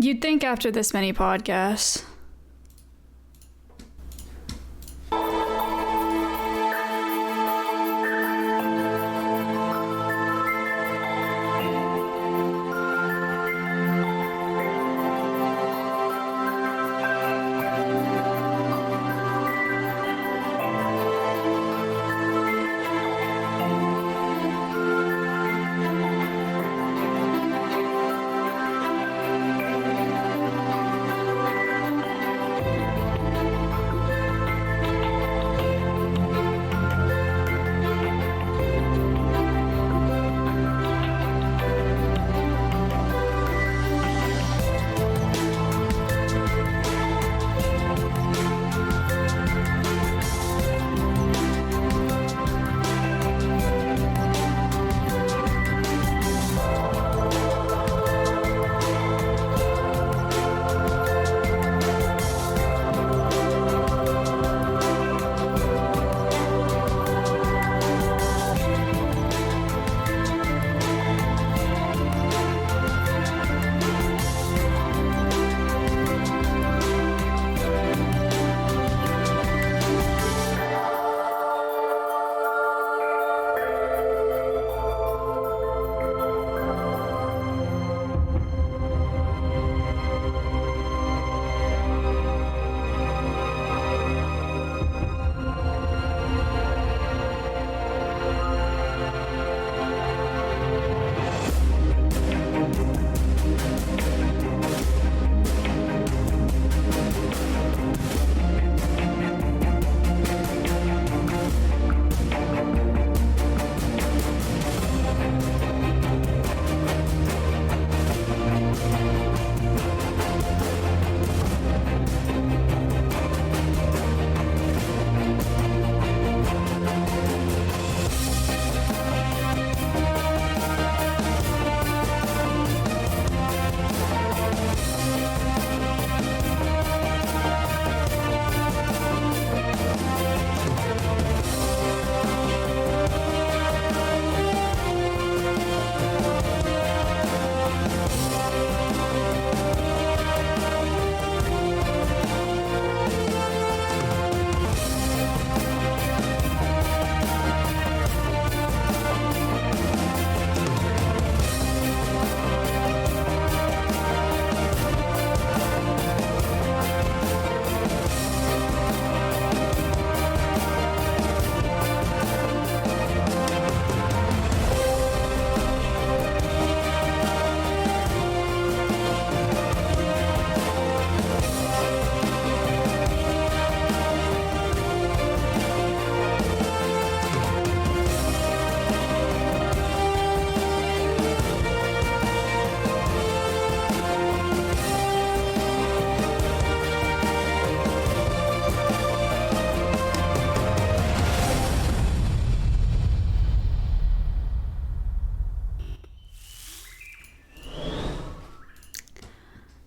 You'd think after this many podcasts.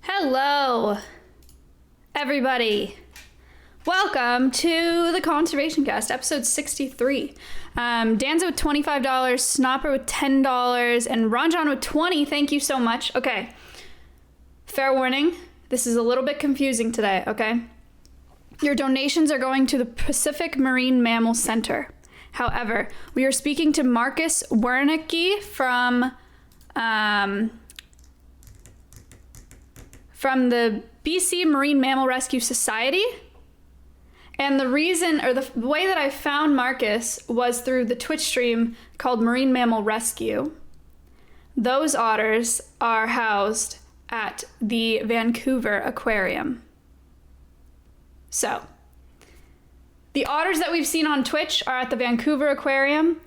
Hello, everybody. Welcome to the Conservation Cast, episode 63. Danza with $25, Snopper with $10, and Ranjan with $20. Thank you so much. Okay, fair warning, this is a little bit confusing today, okay? Your donations are going to the Pacific Marine Mammal Center. However, we are speaking to Marcus Wernicke from the BC Marine Mammal Rescue Society. And the reason, or the way that I found Marcus was through the Twitch stream called Marine Mammal Rescue. Those otters are housed at the Vancouver Aquarium. So, the otters that we've seen on Twitch are at the Vancouver Aquarium.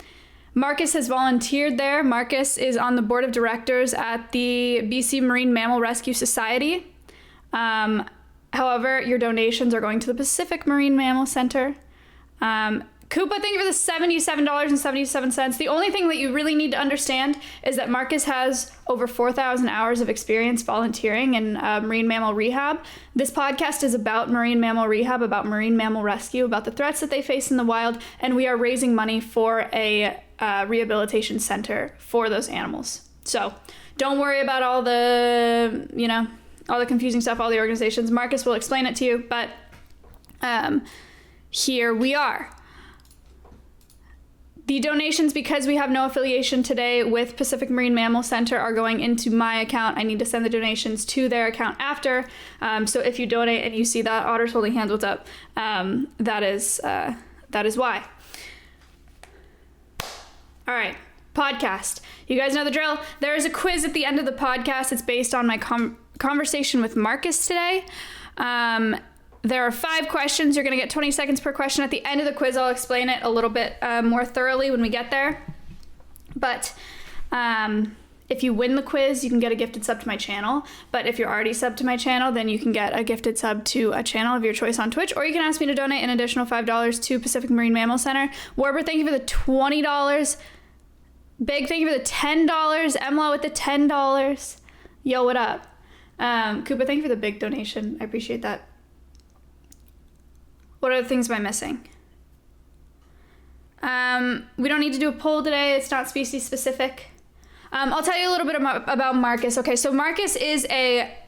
Marcus has volunteered there. Marcus is on the board of directors at the BC Marine Mammal Rescue Society. However, your donations are going to the Pacific Marine Mammal Center. Koopa, thank you for the $77.77. The only thing that you really need to understand is that Marcus has over 4,000 hours of experience volunteering in marine mammal rehab. This podcast is about marine mammal rehab, about marine mammal rescue, about the threats that they face in the wild, and we are raising money for a rehabilitation center for those animals. So don't worry about all the, all the confusing stuff, all the organizations. Marcus will explain it to you, but here we are. The donations, because we have no affiliation today with Pacific Marine Mammal Center, are going into my account. I need to send the donations to their account after. So if you donate and you see that Otters Holding Hands, what's up? That is why. All right, podcast. You guys know the drill. There is a quiz at the end of the podcast. It's based on my conversation with Marcus today. There are 5 questions. You're going to get 20 seconds per question. At the end of the quiz, I'll explain it a little bit more thoroughly when we get there. But if you win the quiz, you can get a gifted sub to my channel. But if you're already subbed to my channel, then you can get a gifted sub to a channel of your choice on Twitch. Or you can ask me to donate an additional $5 to Pacific Marine Mammal Center. Warber, thank you for the $20. Big thank you for the $10. Emla with the $10. Yo, what up? Koopa, thank you for the big donation. I appreciate that. What other things am I missing? We don't need to do a poll today. It's not species specific. I'll tell you a little bit about Marcus. Okay, so Marcus is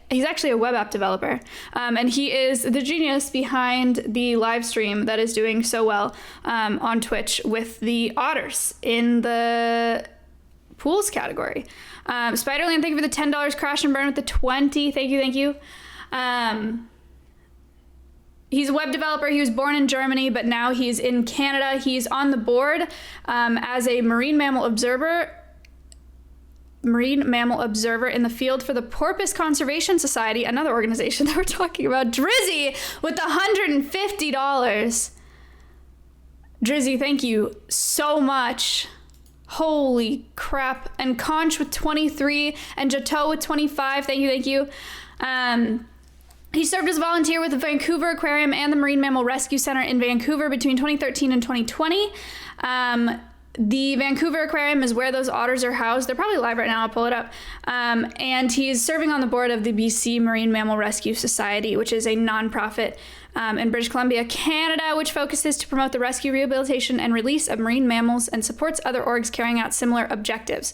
he's actually a web app developer. And he is the genius behind the live stream that is doing so well on Twitch with the otters in the pools category. Spiderland, thank you for the $10. Crash and Burn with the 20. Thank you. He's a web developer. He was born in Germany, but now he's in Canada. He's on the board as a marine mammal observer in the field for the Porpoise Conservation Society, another organization that we're talking about. Drizzy with the $150. Drizzy, thank you so much. Holy crap. And Conch with 23 and Jato with 25. Thank you. He served as a volunteer with the Vancouver Aquarium and the Marine Mammal Rescue Center in Vancouver between 2013 and 2020. The Vancouver Aquarium is where those otters are housed. They're probably live right now. I'll pull it up. And he's serving on the board of the BC Marine Mammal Rescue Society, which is a nonprofit in British Columbia, Canada, which focuses to promote the rescue, rehabilitation, and release of marine mammals and supports other orgs carrying out similar objectives.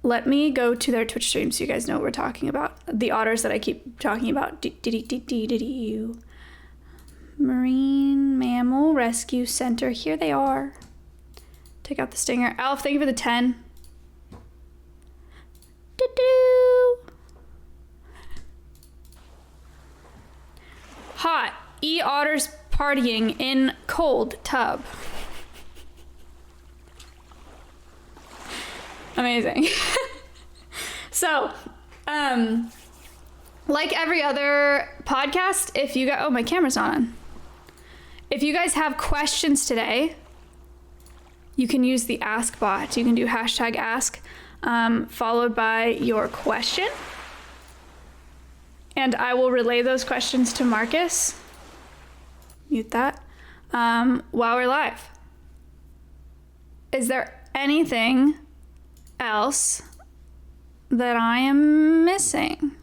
Let me go to their Twitch stream so you guys know what we're talking about. The otters that I keep talking about. Marine Mammal Rescue Center. Here they are. Take out the stinger. Alf, thank you for the 10. Hot. E-otters partying in cold tub. Amazing. So, like every other podcast, if you got, oh, my camera's not on. If you guys have questions today, you can use the ask bot. You can do #ask followed by your question. And I will relay those questions to Marcus. Mute that. While we're live. Is there anything else that I am missing?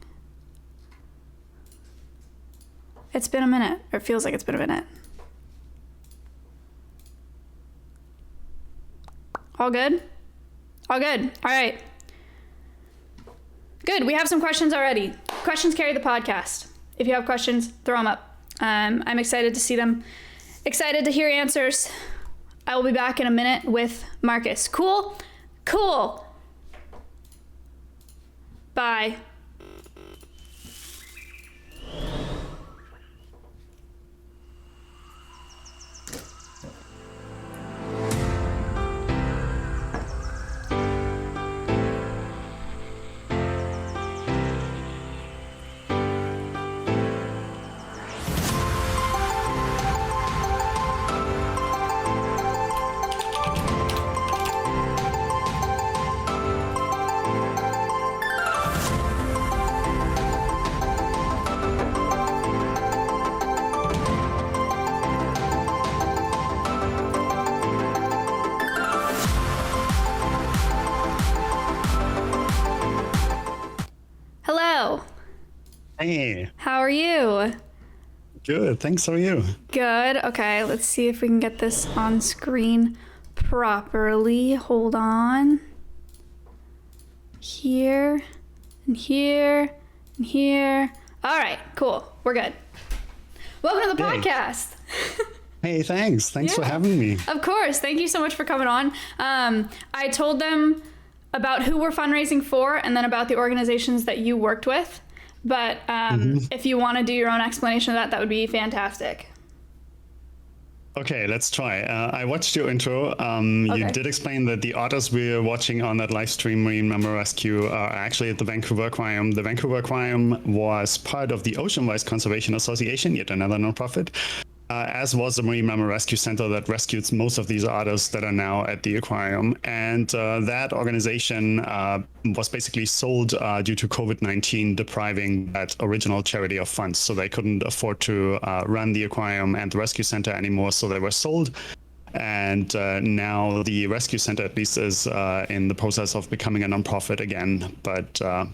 It's been a minute, or it feels like it's been a minute. All good? All good. All right. Good. We have some questions already. Questions carry the podcast. If you have questions, throw them up. I'm excited to see them. Excited to hear answers. I will be back in a minute with Marcus. Cool? Cool. Bye. Hey. How are you? Good, thanks. How are you? Good. Okay, let's see if we can get this on screen properly. Hold on. Here, and here, Here. All right, cool. We're good. Welcome to the Yay. podcast. Hey, thanks. Thanks for having me. Of course. Thank you so much for coming on. I told them about who we're fundraising for and then about the organizations that you worked with. But if you want to do your own explanation of that, that would be fantastic. Okay, let's try. I watched your intro. You did explain that the otters we're watching on that live stream, Marine Mammal Rescue, are actually at the Vancouver Aquarium. The Vancouver Aquarium was part of the Oceanwise Conservation Association, yet another nonprofit, as was the Marine Mammal Rescue Center that rescued most of these otters that are now at the aquarium. And that organization was basically sold due to COVID-19 depriving that original charity of funds. So they couldn't afford to run the aquarium and the rescue center anymore. So they were sold. And now the rescue center at least is in the process of becoming a nonprofit again, but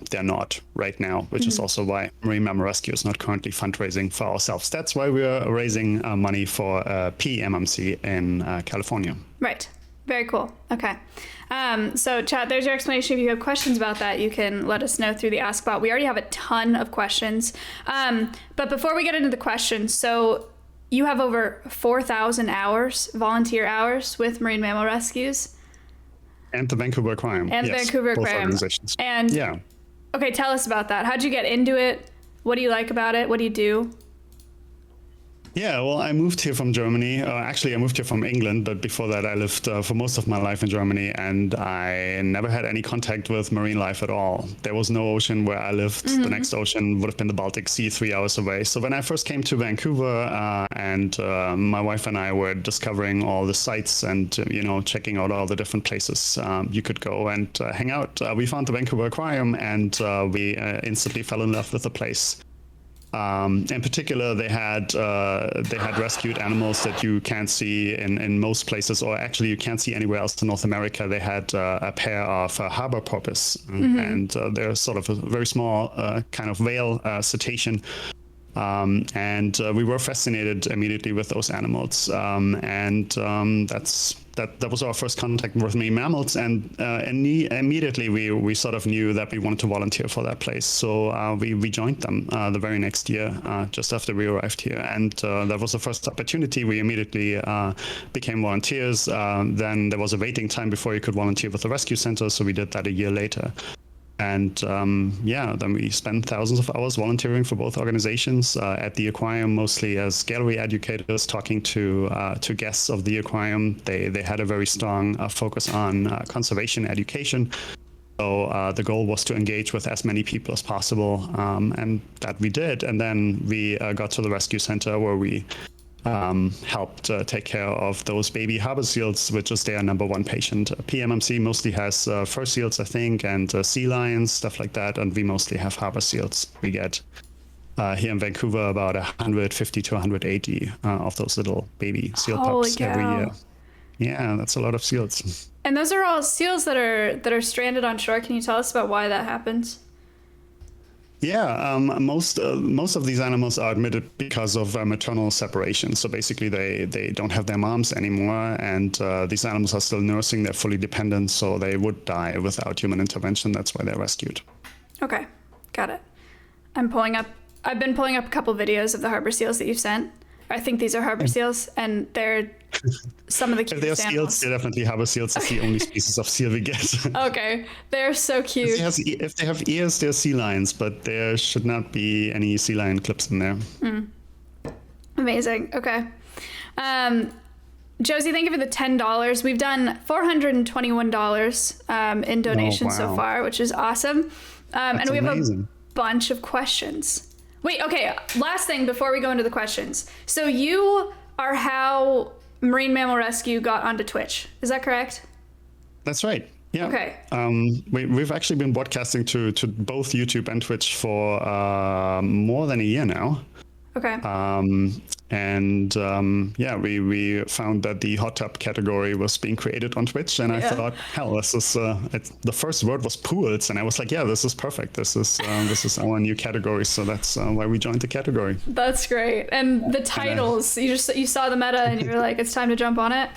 they're not right now, which is also why Marine Mammal Rescue is not currently fundraising for ourselves. That's why we're raising money for PMMC in California. Right. Very cool. Okay. So chat, there's your explanation. If you have questions about that, you can let us know through the Ask Bot. We already have a ton of questions. But before we get into the questions, so you have over 4,000 hours, volunteer hours with Marine Mammal Rescues. And the Vancouver Aquarium. And the Vancouver both Aquarium. Organizations. And yeah. Okay, tell us about that. How'd you get into it? What do you like about it? What do you do? Yeah, well, I moved here from Germany. Actually, I moved here from England, but before that, I lived for most of my life in Germany, and I never had any contact with marine life at all. There was no ocean where I lived. The next ocean would have been the Baltic Sea, 3 hours away. So when I first came to Vancouver, and my wife and I were discovering all the sites and checking out all the different places you could go and hang out, we found the Vancouver Aquarium, and we instantly fell in love with the place. In particular, they had rescued animals that you can't see in most places, or actually you can't see anywhere else in North America. They had a pair of harbor porpoise, and they're sort of a very small kind of whale cetacean. And we were fascinated immediately with those animals, that was our first contact with marine mammals, and immediately we sort of knew that we wanted to volunteer for that place. So we joined them the very next year, just after we arrived here, and that was the first opportunity. We immediately became volunteers. Then there was a waiting time before you could volunteer with the rescue center, so we did that a year later. And then we spent thousands of hours volunteering for both organizations at the aquarium, mostly as gallery educators, talking to guests of the aquarium. They had a very strong focus on conservation education. So the goal was to engage with as many people as possible, and that we did. And then we got to the rescue center where we helped take care of those baby harbor seals, which is their number one patient. PMMC mostly has fur seals, I think, and sea lions, stuff like that, and we mostly have harbor seals. We get here in Vancouver about 150 to 180 of those little baby seal pups every year. Yeah, that's a lot of seals. And those are all seals that are stranded on shore. Can you tell us about why that happens? Yeah, most of these animals are admitted because of maternal separation. So basically, they don't have their moms anymore, and these animals are still nursing. They're fully dependent, so they would die without human intervention. That's why they're rescued. Okay, got it. I've been pulling up a couple videos of the harbor seals that you've sent. I think these are harbor seals, and they're some of the cutest If they're animals. seals, they're definitely harbor seals. It's the only species of seal we get. Okay, they're so cute. If they have ears, they're sea lions, but there should not be any sea lion clips in there. Amazing. Okay. Josie, thank you for the $10. We've done $421 in donations so far, which is awesome. And we have a bunch of questions. Wait, okay, last thing before we go into the questions. So you are how Marine Mammal Rescue got onto Twitch. Is that correct? That's right. Yeah. Okay. We've actually been broadcasting to both YouTube and Twitch for more than a year now. Okay. We found that the hot tub category was being created on Twitch, and I thought, hell, this is the first word was pools, and I was like, yeah, this is perfect. This is our new category, so that's why we joined the category. That's great. And the titles, you saw the meta, and you were like, it's time to jump on it.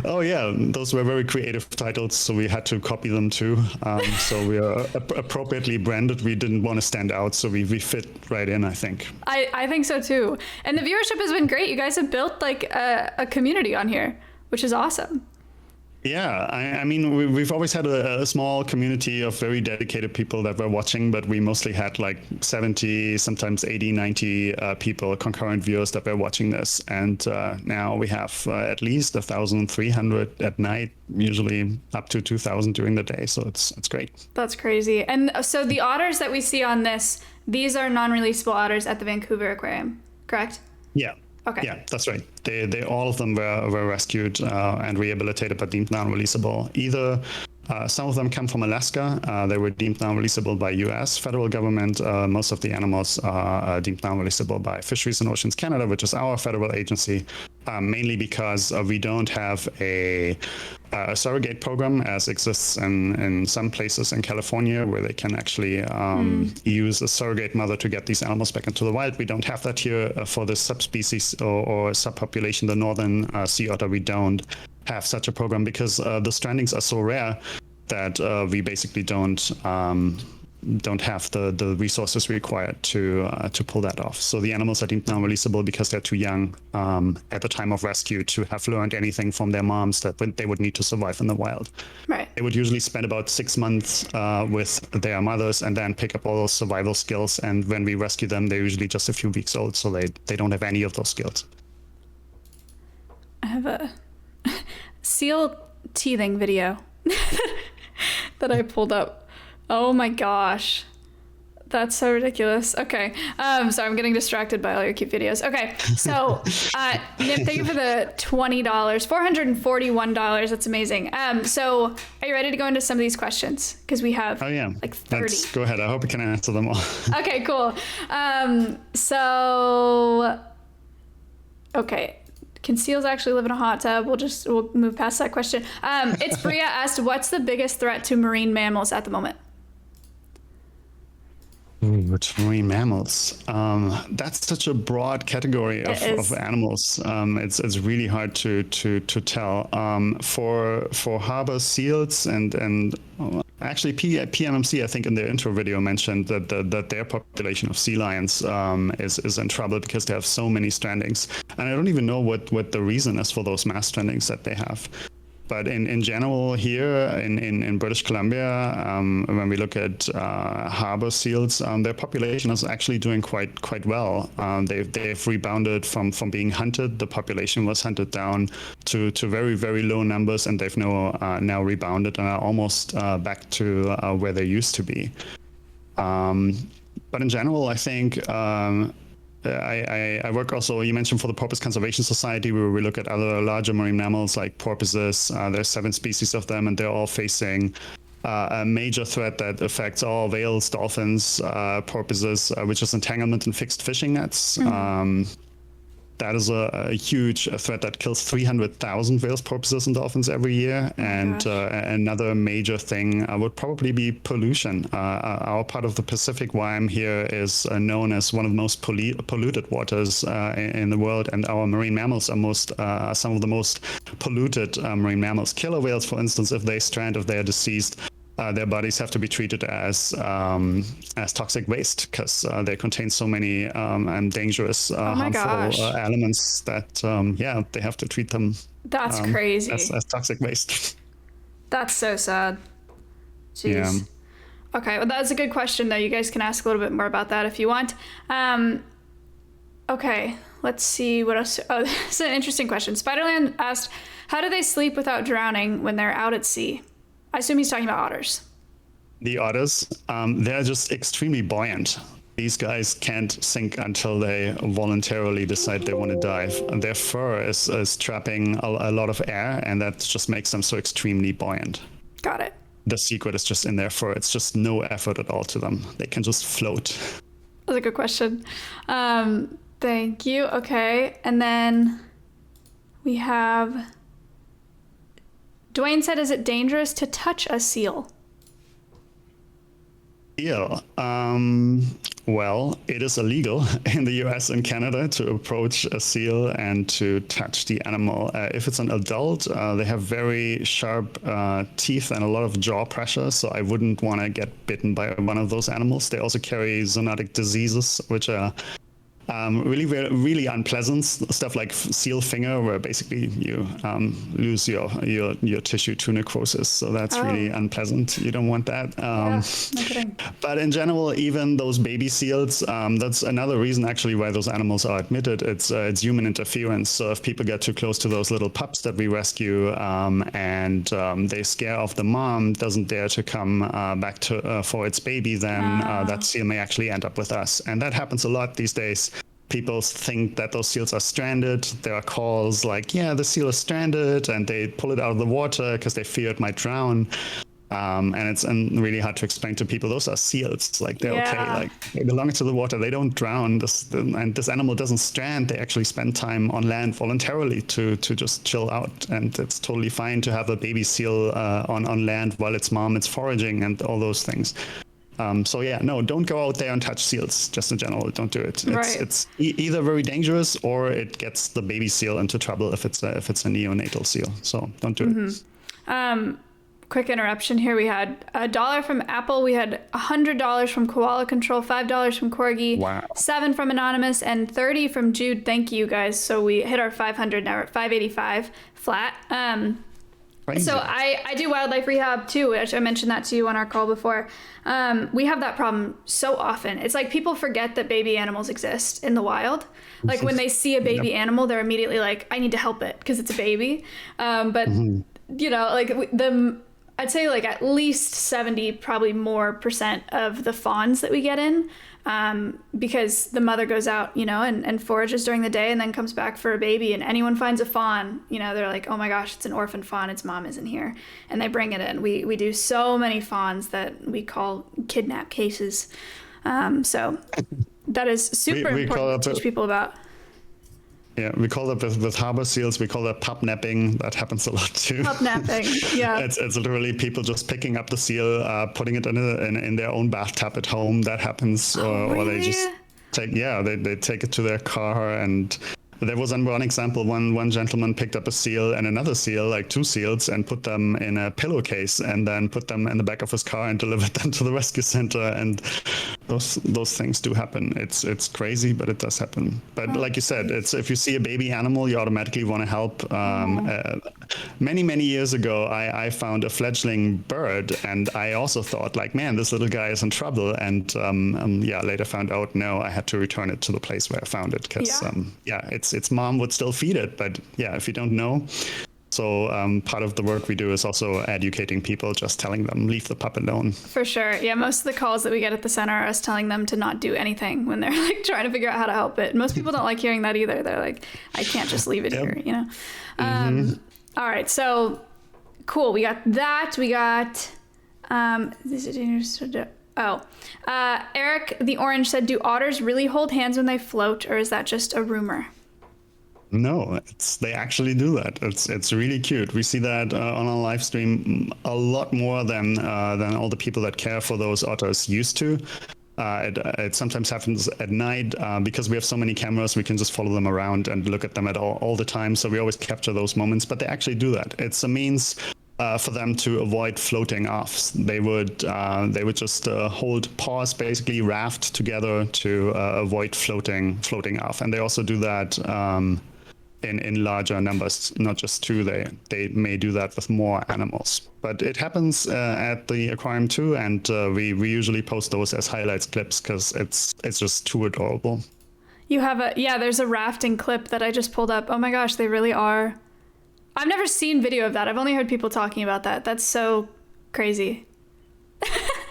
Oh yeah, those were very creative titles, so we had to copy them too. So we are appropriately branded. We didn't want to stand out, so we fit right in, I think. I think so too. And the viewership has been great. You guys have built like a community on here, which is awesome. Yeah, I mean, we've always had a small community of very dedicated people that were watching, but we mostly had like 70, sometimes 80, 90 people, concurrent viewers that were watching this. And now we have at least 1,300 at night, usually up to 2,000 during the day. So it's great. That's crazy. And so the otters that we see on this, these are non-releasable otters at the Vancouver Aquarium, correct? Yeah. Okay. Yeah, that's right. They all of them were rescued and rehabilitated, but deemed non-releasable. Either some of them come from Alaska. They were deemed non-releasable by U.S. federal government. Most of the animals are deemed non-releasable by Fisheries and Oceans Canada, which is our federal agency, mainly because we don't have a surrogate program as exists in some places in California where they can actually use a surrogate mother to get these animals back into the wild. We don't have that here for the subspecies or subpopulation, the northern sea otter. We don't have such a program because the strandings are so rare that we basically don't have the resources required to pull that off. So the animals are deemed non-releasable because they're too young at the time of rescue to have learned anything from their moms that they would need to survive in the wild. Right. They would usually spend about 6 months with their mothers and then pick up all those survival skills. And when we rescue them, they're usually just a few weeks old, so they don't have any of those skills. I have a seal teething video that I pulled up. Oh my gosh. That's so ridiculous. Okay. So I'm getting distracted by all your cute videos. Okay. So, Nip, thank you for the $20, $441. That's amazing. So are you ready to go into some of these questions? Because we have like 30. Let's go ahead. I hope we can answer them all. Okay, cool. Okay. Can seals actually live in a hot tub? We'll move past that question. It's Bria asked, what's the biggest threat to marine mammals at the moment? Which marine mammals? That's such a broad category of animals. It's really hard to tell. For harbor seals and actually PMMC, I think in their intro video mentioned that their population of sea lions is in trouble because they have so many strandings, and I don't even know what the reason is for those mass strandings that they have. But in general here in British Columbia, when we look at harbor seals, their population is actually doing quite well. They've rebounded from being hunted. The population was hunted down to very, very low numbers, and they've now rebounded and are almost back to where they used to be. But in general, I think I work also, you mentioned, for the Porpoise Conservation Society, where we look at other larger marine mammals like porpoises. There's 7 species of them, and they're all facing a major threat that affects all whales, dolphins, porpoises, which is entanglement in fixed fishing nets. That is a huge threat that kills 300,000 whales, porpoises, and dolphins every year. And another major thing would probably be pollution. Our part of the Pacific, where I'm here, is known as one of the most polluted waters in the world, and our marine mammals are some of the most polluted marine mammals. Killer whales, for instance, if they strand, if they are deceased, their bodies have to be treated as toxic waste because they contain so many dangerous, harmful elements that they have to treat them. That's crazy. As toxic waste. That's so sad. Jeez. Yeah. Okay, well, that's a good question though. You guys can ask a little bit more about that if you want. Okay, let's see what else. Oh, this is an interesting question. Spiderland asked, how do they sleep without drowning when they're out at sea? I assume he's talking about otters. The otters, they're just extremely buoyant. These guys can't sink until they voluntarily decide they want to dive. And their fur is trapping a lot of air, and that just makes them so extremely buoyant. Got it. The secret is just in their fur. It's just no effort at all to them. They can just float. That's a good question. Thank you. Okay, and then we have... Dwayne said, is it dangerous to touch a seal? Seal? Well, it is illegal in the US and Canada to approach a seal and to touch the animal. If it's an adult, they have very sharp teeth and a lot of jaw pressure, so I wouldn't want to get bitten by one of those animals. They also carry zoonotic diseases, which are really unpleasant stuff like seal finger, where basically you lose your tissue to necrosis. So that's really unpleasant. You don't want that. No kidding. But in general, even those baby seals, that's another reason actually why those animals are admitted. It's human interference. So if people get too close to those little pups that we rescue and they scare off the mom, doesn't dare to come back to for its baby, then that seal may actually end up with us. And that happens a lot these days. People think that those seals are stranded. There are calls like, yeah, the seal is stranded, and they pull it out of the water because they fear it might drown. And it's really hard to explain to people. Those are seals. Like, they're okay. Like, they belong to the water. They don't drown. And this animal doesn't strand. They actually spend time on land voluntarily to just chill out. And it's totally fine to have a baby seal on land while its mom is foraging and all those things. So yeah, no, don't go out there and touch seals. Just in general, don't do it. It's either very dangerous or it gets the baby seal into trouble if it's a neonatal seal. So don't do it. Quick interruption here. We had $1 from Apple. We had $100 from Koala Control, $5 from Corgi, Wow. $7 from Anonymous, and $30 from Jude. Thank you guys. So we hit our 500 now. We're at 585 flat. So I do wildlife rehab too, which I mentioned that to you on our call before. We have that problem so often. It's like people forget that baby animals exist in the wild. Like when they see a baby animal, they're immediately like, I need to help it because it's a baby. But you know, like I'd say like at least 70, probably more % of the fawns that we get in, because the mother goes out, you know, and forages during the day and then comes back for a baby, and anyone finds a fawn, you know, they're like, oh my gosh, it's an orphan fawn, its mom isn't here, and they bring it in. We do so many fawns that we call kidnap cases. So that is super important to teach people about. Yeah, we call that with harbor seals, we call that pup napping. That happens a lot too. Pup napping, yeah. It's literally people just picking up the seal, putting it in their own bathtub at home. That happens, or they just they take it to their car. And there was one example. One gentleman picked up a seal and another seal, like 2 seals, and put them in a pillowcase, and then put them in the back of his car and delivered them to the rescue center. And those things do happen. It's crazy, but it does happen. But like you said, it's if you see a baby animal, you automatically want to help. Many years ago, I found a fledgling bird, and I also thought like, man, this little guy is in trouble. And later found out, no, I had to return it to the place where I found it because its mom would still feed it. But yeah, if you don't know. So part of the work we do is also educating people, just telling them, leave the pup alone. For sure. Yeah, most of the calls that we get at the center are us telling them to not do anything when they're like trying to figure out how to help it. Most people don't like hearing that either. They're like, I can't just leave it here, you know? All right, so cool. We got that. We got, Eric the Orange said, do otters really hold hands when they float, or is that just a rumor? No, they actually do that. It's really cute. We see that on our live stream a lot more than all the people that care for those otters used to. It sometimes happens at night because we have so many cameras. We can just follow them around and look at them at all the time. So we always capture those moments. But they actually do that. It's a means for them to avoid floating off. They would just hold paws, basically raft together to avoid floating off. And they also do that in larger numbers, not just 2. They may do that with more animals. But it happens at the aquarium too, and we usually post those as highlights clips because it's just too adorable. You have there's a rafting clip that I just pulled up. Oh my gosh, they really are. I've never seen video of that. I've only heard people talking about that. That's so crazy.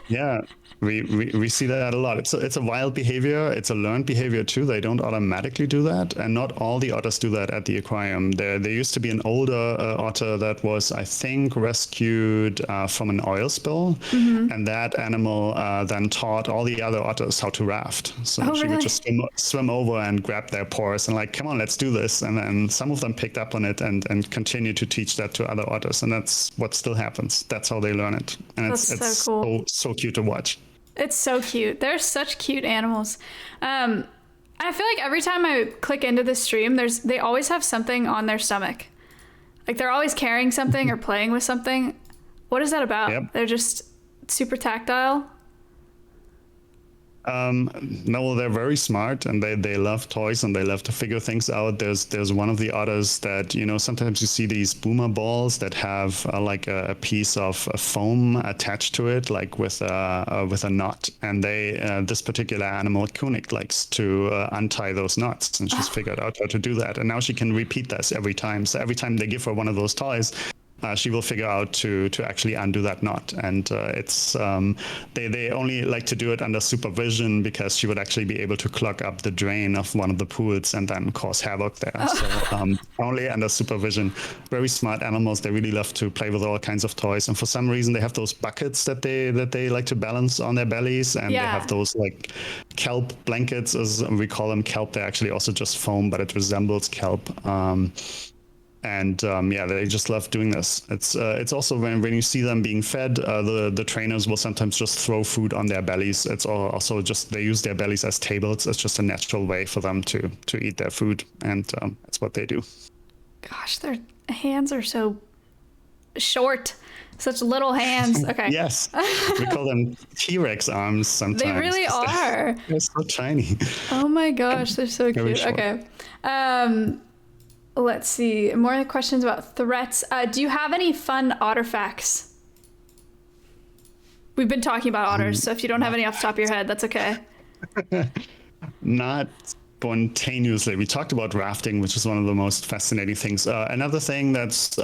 Yeah. We see that a lot. It's a wild behavior. It's a learned behavior too. They don't automatically do that, and not all the otters do that at the aquarium. There used to be an older otter that was, I think, rescued from an oil spill, and that animal then taught all the other otters how to raft. So she would just swim over and grab their paws and like, come on, let's do this. And then some of them picked up on it and continued to teach that to other otters, and that's what still happens. That's how they learn it, and it's so cool. So cute to watch. It's so cute. They're such cute animals. I feel like every time I click into the stream, they always have something on their stomach. Like they're always carrying something or playing with something. What is that about? Yep. They're just super tactile. No, they're very smart, and they love toys, and they love to figure things out. There's one of the otters that, sometimes you see these boomer balls that have like a piece of foam attached to it, like with a knot. And this particular animal, Kunik, likes to untie those knots, and she's figured out how to do that. And now she can repeat this every time. So every time they give her one of those toys, she will figure out to actually undo that knot. And they only like to do it under supervision, because she would actually be able to clog up the drain of one of the pools and then cause havoc there. So only under supervision. Very smart animals. They really love to play with all kinds of toys. And for some reason, they have those buckets that they like to balance on their bellies. And they have those like kelp blankets, as we call them. Kelp, they're actually also just foam, but it resembles kelp. They just love doing this. It's also when you see them being fed, the trainers will sometimes just throw food on their bellies. It's also just they use their bellies as tables. It's just a natural way for them to eat their food, and that's what they do. Gosh, their hands are so short. Such little hands. Okay. Yes. We call them T-Rex arms sometimes. They really are. They're so tiny. Oh my gosh, they're so cute. Okay. Let's see. More questions about threats. Do you have any fun otter facts? We've been talking about otters, so if you don't have any off the top of your head, that's okay. Not spontaneously. We talked about rafting, which is one of the most fascinating things. Another thing that's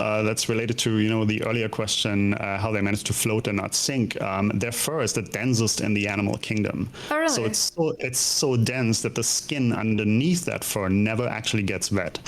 related to the earlier question, how they manage to float and not sink. Their fur is the densest in the animal kingdom. Oh, really? So it's so dense that the skin underneath that fur never actually gets wet.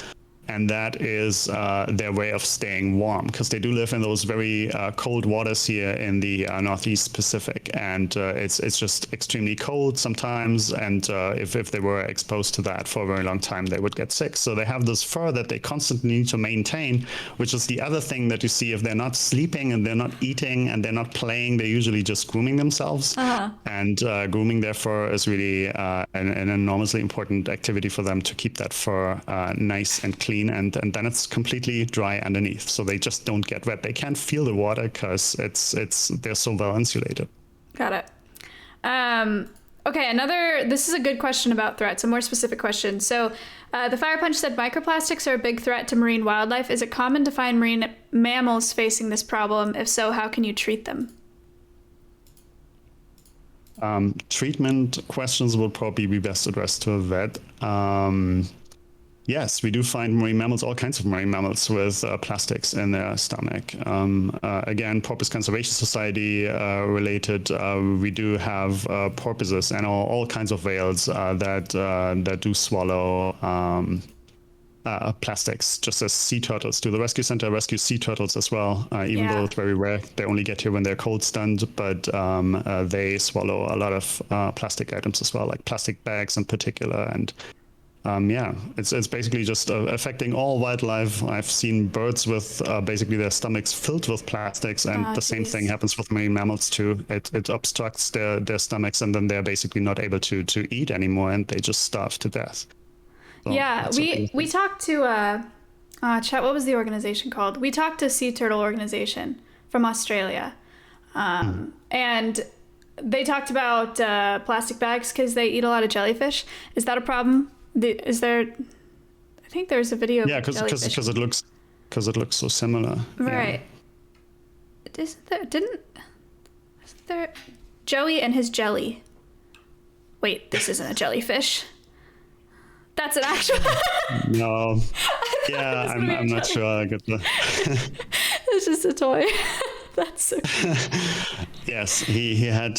And that is their way of staying warm, because they do live in those very cold waters here in the Northeast Pacific, and it's just extremely cold sometimes. And if they were exposed to that for a very long time, they would get sick. So they have this fur that they constantly need to maintain, which is the other thing that you see if they're not sleeping and they're not eating and they're not playing. They're usually just grooming themselves, and grooming their fur is really an enormously important activity for them to keep that fur nice and clean. And then it's completely dry underneath, so they just don't get wet. They can't feel the water because they're so well insulated. Got it. Okay, this is a good question about threats, a more specific question. So the Fire Punch said microplastics are a big threat to marine wildlife. Is it common to find marine mammals facing this problem? If so, how can you treat them? Treatment questions will probably be best addressed to a vet. Yes, we do find marine mammals, all kinds of marine mammals with plastics in their stomach. Again, Porpoise Conservation Society related, we do have porpoises and all kinds of whales that do swallow plastics, just as sea turtles do. The Rescue Center rescues sea turtles as well, even though it's very rare. They only get here when they're cold stunned, but they swallow a lot of plastic items as well, like plastic bags in particular. And it's basically just affecting all wildlife. I've seen birds with basically their stomachs filled with plastics, and the same thing happens with marine mammals too. It obstructs their stomachs, and then they're basically not able to eat anymore, and they just starve to death. So we talked to Chet. What was the organization called? We talked to Sea Turtle Organization from Australia, and they talked about plastic bags because they eat a lot of jellyfish. Is that a problem? Is there? I think there's a video. Yeah, because it looks so similar. Right. Yeah. Isn't there Joey and his jelly? Wait, this isn't a jellyfish. That's an actual. No. Yeah, I'm not sure. I get the. It's just a toy. That's so cute. Yes, he had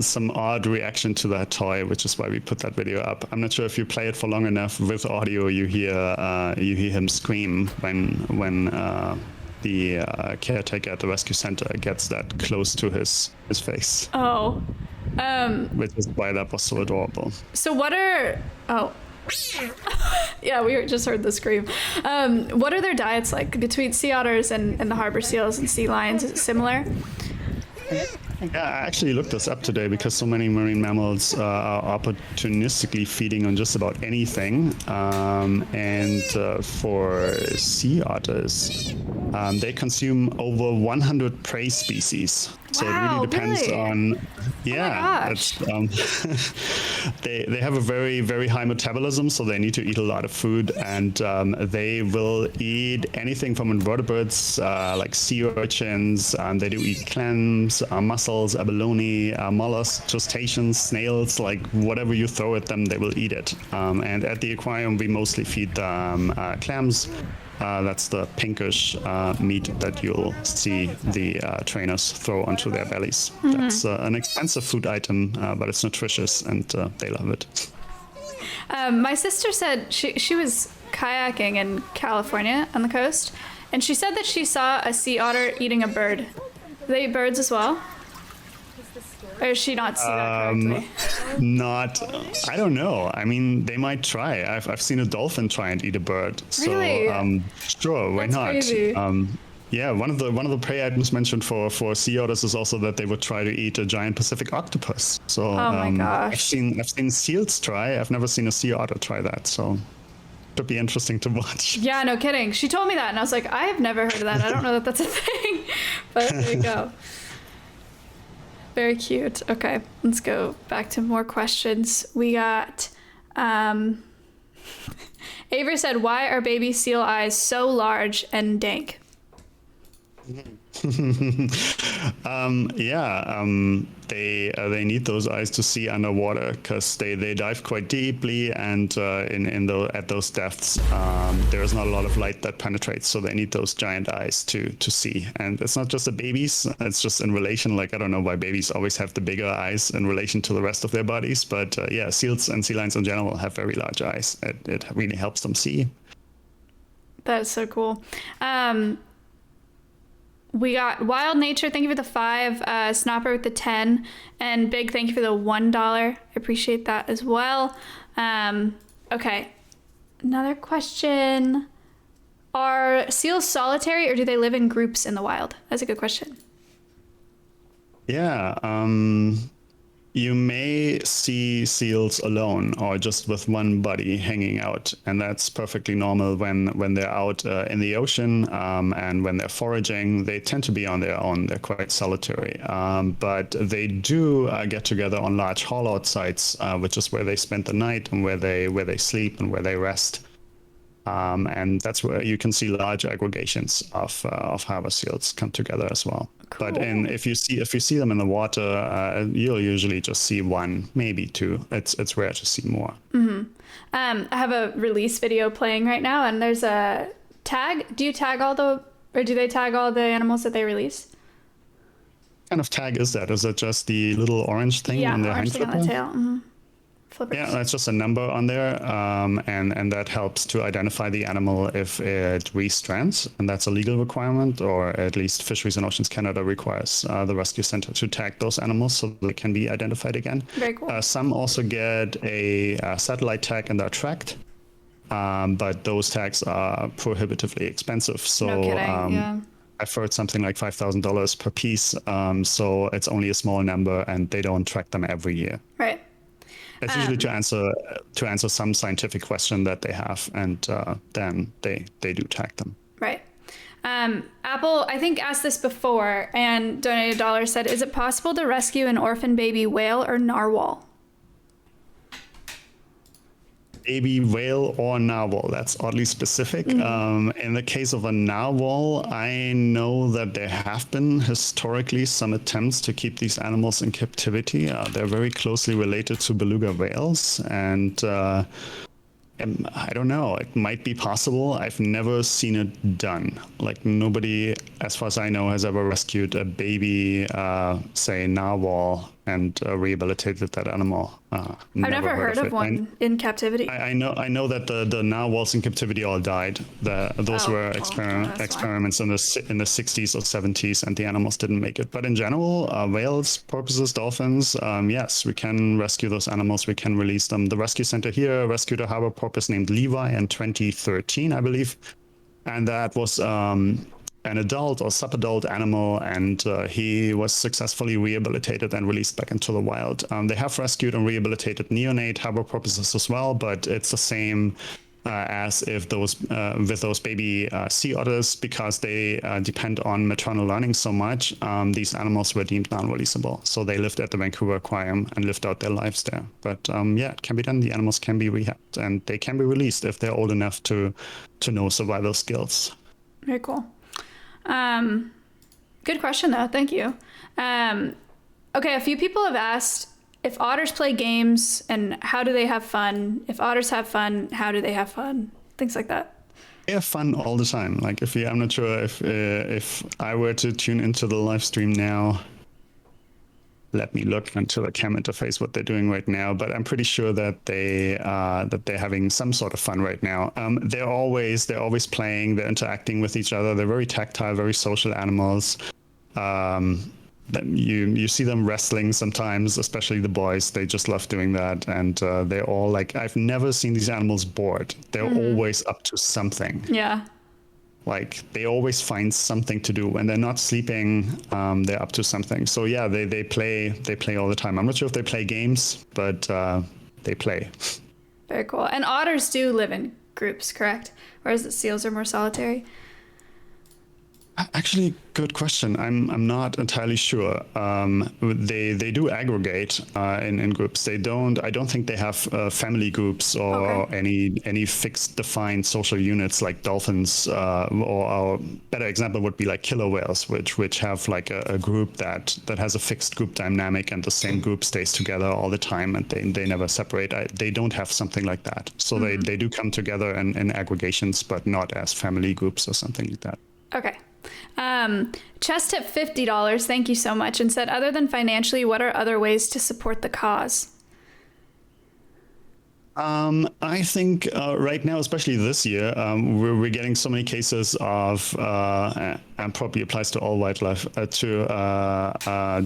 some odd reaction to that toy, which is why we put that video up. I'm not sure if you play it for long enough with audio, you hear him scream when the caretaker at the rescue center gets that close to his face. Oh. Which is why that was so adorable. So what are yeah, we just heard the scream. What are their diets like between sea otters and the harbor seals and sea lions? Is it similar? Yeah, I actually looked this up today because so many marine mammals are opportunistically feeding on just about anything. For sea otters, they consume over 100 prey species. So it Wow, really depends really? on. Yeah, gosh. they have a very, very high metabolism, so they need to eat a lot of food, and they will eat anything from invertebrates like sea urchins. They do eat clams, mussels, abalone, mollusks, crustaceans, snails, like whatever you throw at them, they will eat it. And at the aquarium, we mostly feed them clams. That's the pinkish meat that you'll see the trainers throw onto their bellies. That's an expensive food item, but it's nutritious, and they love it. My sister said she was kayaking in California on the coast, and she said that she saw a sea otter eating a bird. Do they eat birds as well? Or does she not see that correctly? I don't know. I mean, they might try. I've seen a dolphin try and eat a bird. Really? So, sure, why That's not? crazy. Yeah, one of the prey items mentioned for sea otters is also that they would try to eat a giant Pacific octopus. So, Oh my gosh. I've seen seals try. I've never seen a sea otter try that. So, could be interesting to watch. Yeah, no kidding. She told me that, and I was like, I have never heard of that. I don't know that that's a thing. But there you go. Very cute. Okay, let's go back to more questions. We got Avery said, why are baby seal eyes so large and dank? They need those eyes to see underwater because they dive quite deeply, and at those depths there is not a lot of light that penetrates, so they need those giant eyes to see. And it's not just the babies; it's just in relation. Like, I don't know why babies always have the bigger eyes in relation to the rest of their bodies, but seals and sea lions in general have very large eyes. It really helps them see. That is so cool. We got Wild Nature, thank you for the 5, Snapper with the 10, and Big, thank you for the $1. I appreciate that as well. Okay, another question. Are seals solitary, or do they live in groups in the wild? That's a good question. Yeah, you may see seals alone or just with one buddy hanging out, and that's perfectly normal when they're out in the ocean, and when they're foraging. They tend to be on their own. They're quite solitary, but they do get together on large haul-out sites, which is where they spend the night and where they sleep and where they rest. And that's where you can see large aggregations of harbor seals come together as well. Cool. But if you see them in the water, you'll usually just see one, maybe two. It's rare to see more. Mm-hmm. I have a release video playing right now, and there's a tag. Do you tag or do they tag all the animals that they release? What kind of tag is that? Is it just the little orange thing on their hind flipper? On the tail. Mm-hmm. Flippers. Yeah, that's just a number on there, and that helps to identify the animal if it restrands, and that's a legal requirement, or at least Fisheries and Oceans Canada requires the rescue center to tag those animals so they can be identified again. Very cool. Some also get a satellite tag and are tracked, but those tags are prohibitively expensive. So, no kidding. Yeah. I've heard something like $5,000 per piece, so it's only a small number, and they don't track them every year. Right. It's usually to answer some scientific question that they have, and then they do tag them. Right. Apple, I think, asked this before and donated $1, said, is it possible to rescue an orphan baby whale or narwhal? Baby whale or narwhal, that's oddly specific. In the case of a narwhal, I know that there have been historically some attempts to keep these animals in captivity. They're very closely related to beluga whales, and I don't know, it might be possible. I've never seen it done. Like, nobody, as far as I know, has ever rescued a baby, say, narwhal, and rehabilitated that animal. I've never heard of one in captivity. I know that the narwhals in captivity all died. Those were experiments in the 60s or 70s, and the animals didn't make it. But in general, whales, porpoises, dolphins, yes, we can rescue those animals. We can release them. The rescue center here rescued a harbor porpoise named Levi in 2013, I believe, and that was an adult or sub-adult animal, and he was successfully rehabilitated and released back into the wild. They have rescued and rehabilitated neonate harbor porpoises as well, but it's the same as if those with those baby sea otters, because they depend on maternal learning so much. These animals were deemed non-releasable, so they lived at the Vancouver Aquarium and lived out their lives there. But yeah, it can be done. The animals can be rehabbed, and they can be released if they're old enough to know survival skills. Very cool. Good question though. Thank you. Okay, a few people have asked if otters play games and how do they have fun? If otters have fun, how do they have fun? Things like that. They have fun all the time. Like I'm not sure if I were to tune into the live stream now. Let me look into the cam interface what they're doing right now, but I'm pretty sure that they're having some sort of fun right now. They're always playing. They're interacting with each other. They're very tactile, very social animals. You see them wrestling sometimes, especially the boys. They just love doing that, and they're all like, I've never seen these animals bored. They're always up to something. Yeah. Like they always find something to do. When they're not sleeping, they're up to something. So yeah, they play all the time. I'm not sure if they play games, but they play. Very cool. And otters do live in groups, correct? Whereas the seals are more solitary. Actually, good question. I'm not entirely sure. They do aggregate in groups. I don't think they have family groups or any fixed defined social units like dolphins. Or a better example would be like killer whales, which have like a group that has a fixed group dynamic, and the same group stays together all the time, and they never separate. They don't have something like that. So they do come together in aggregations, but not as family groups or something like that. Okay. Chess tip $50, thank you so much, and said, other than financially, what are other ways to support the cause? I think right now, especially this year, we're getting so many cases of, and probably applies to all wildlife,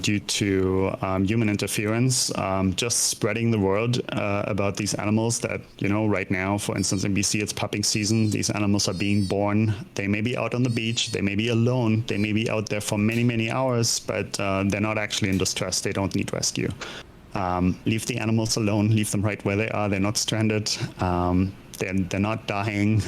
due to human interference, just spreading the word about these animals that, right now, for instance, in BC, it's pupping season. These animals are being born. They may be out on the beach. They may be alone. They may be out there for many, many hours, but they're not actually in distress. They don't need rescue. Leave the animals alone, leave them right where they are. They're not stranded. They're not dying.